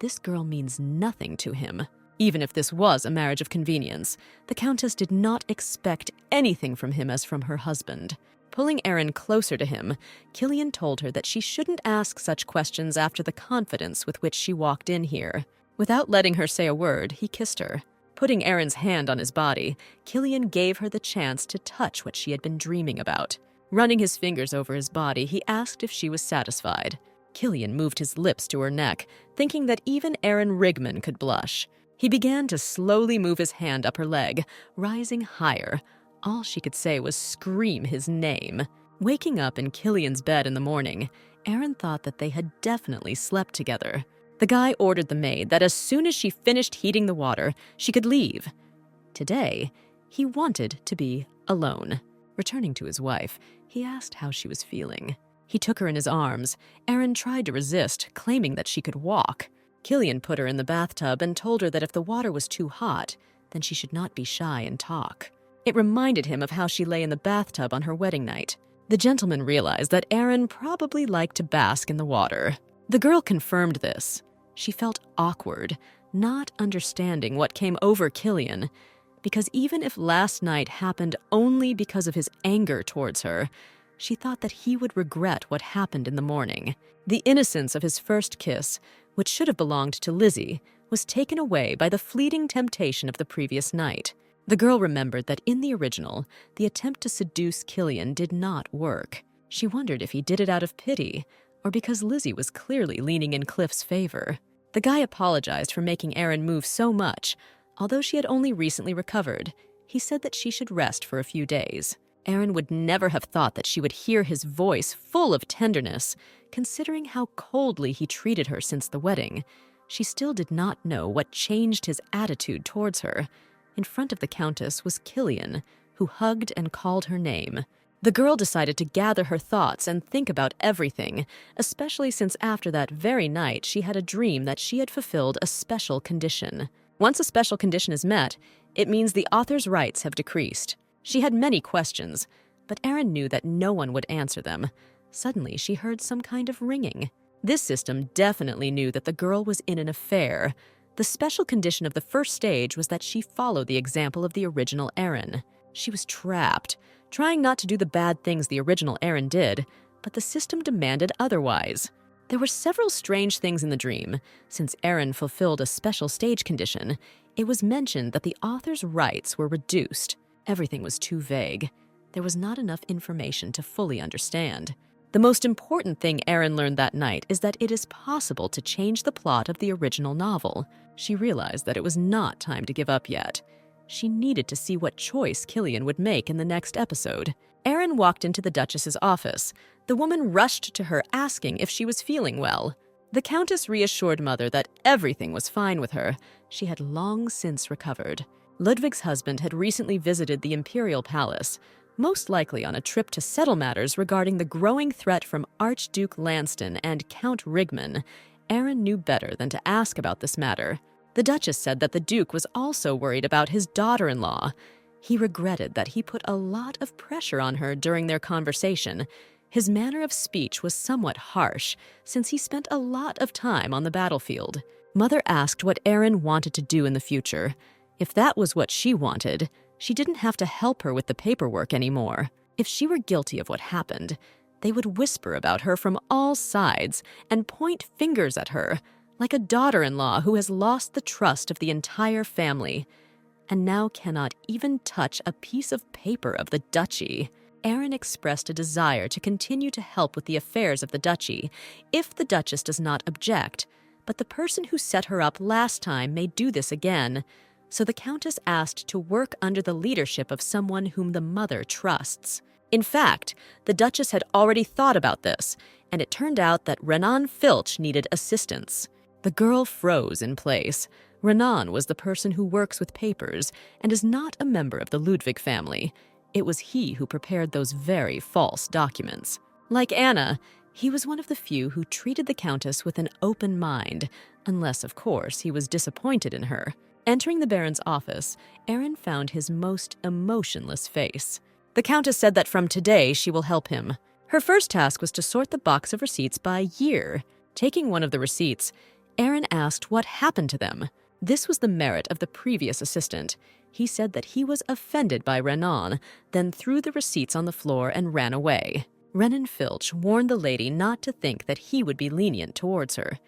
this girl means nothing to him. Even if this was a marriage of convenience, the Countess did not expect anything from him as from her husband. Pulling Aaron closer to him, Killian told her that she shouldn't ask such questions after the confidence with which she walked in here. Without letting her say a word, he kissed her. Putting Aaron's hand on his body, Killian gave her the chance to touch what she had been dreaming about. Running his fingers over his body, he asked if she was satisfied. Killian moved his lips to her neck, thinking that even Aaron Rigman could blush. He began to slowly move his hand up her leg, rising higher. All she could say was scream his name. Waking up in Killian's bed in the morning, Aaron thought that they had definitely slept together. The guy ordered the maid that as soon as she finished heating the water, she could leave. Today, he wanted to be alone. Returning to his wife, he asked how she was feeling. He took her in his arms. Aaron tried to resist, claiming that she could walk. Killian put her in the bathtub and told her that if the water was too hot, then she should not be shy and talk. It reminded him of how she lay in the bathtub on her wedding night. The gentleman realized that Aaron probably liked to bask in the water. The girl confirmed this. She felt awkward, not understanding what came over Killian, because even if last night happened only because of his anger towards her, she thought that he would regret what happened in the morning. The innocence of his first kiss, which should have belonged to Lizzie, was taken away by the fleeting temptation of the previous night. The girl remembered that in the original, the attempt to seduce Killian did not work. She wondered if he did it out of pity, or because Lizzie was clearly leaning in Cliff's favor. The guy apologized for making Aaron move so much. Although she had only recently recovered, he said that she should rest for a few days. Aaron would never have thought that she would hear his voice full of tenderness, considering how coldly he treated her since the wedding. She still did not know what changed his attitude towards her. In front of the Countess was Killian, who hugged and called her name. The girl decided to gather her thoughts and think about everything, especially since after that very night she had a dream that she had fulfilled a special condition. Once a special condition is met, it means the author's rights have decreased. She had many questions, but Erin knew that no one would answer them. Suddenly, she heard some kind of ringing. This system definitely knew that the girl was in an affair. The special condition of the first stage was that she follow the example of the original Erin. She was trapped, trying not to do the bad things the original Erin did, but the system demanded otherwise. There were several strange things in the dream. Since Erin fulfilled a special stage condition, it was mentioned that the author's rights were reduced. Everything was too vague. There was not enough information to fully understand. The most important thing Erin learned that night is that it is possible to change the plot of the original novel. She realized that it was not time to give up yet. She needed to see what choice Killian would make in the next episode. Erin walked into the Duchess's office. The woman rushed to her asking if she was feeling well. The Countess reassured Mother that everything was fine with her. She had long since recovered. Ludwig's husband had recently visited the Imperial Palace, most likely on a trip to settle matters regarding the growing threat from Archduke Lanston and Count Rigman. Erin knew better than to ask about this matter. The Duchess said that the Duke was also worried about his daughter-in-law. He regretted that he put a lot of pressure on her during their conversation. His manner of speech was somewhat harsh, since he spent a lot of time on the battlefield. Mother asked what Erin wanted to do in the future. If that was what she wanted, she didn't have to help her with the paperwork anymore. If she were guilty of what happened, they would whisper about her from all sides and point fingers at her, like a daughter-in-law who has lost the trust of the entire family, and now cannot even touch a piece of paper of the duchy. Erin expressed a desire to continue to help with the affairs of the duchy, if the Duchess does not object, but the person who set her up last time may do this again, so the Countess asked to work under the leadership of someone whom the mother trusts. In fact, the Duchess had already thought about this, and it turned out that Renan Filch needed assistance. The girl froze in place. Renan was the person who works with papers and is not a member of the Ludwig family. It was he who prepared those very false documents. Like Anna, he was one of the few who treated the Countess with an open mind, unless, of course, he was disappointed in her. Entering the Baron's office, Erin found his most emotionless face. The Countess said that from today she will help him. Her first task was to sort the box of receipts by year. Taking one of the receipts, Erin asked what happened to them. This was the merit of the previous assistant. He said that he was offended by Renan, then threw the receipts on the floor and ran away. Renan Filch warned the lady not to think that he would be lenient towards her.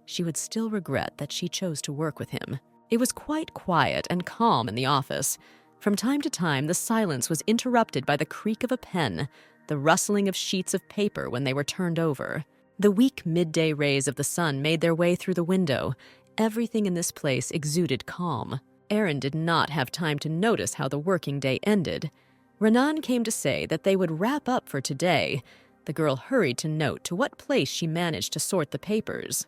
She would still regret that she chose to work with him. It was quite quiet and calm in the office. From time to time, the silence was interrupted by the creak of a pen, the rustling of sheets of paper when they were turned over. The weak midday rays of the sun made their way through the window. Everything in this place exuded calm. Erin did not have time to notice how the working day ended. Renan came to say that they would wrap up for today. The girl hurried to note to what place she managed to sort the papers.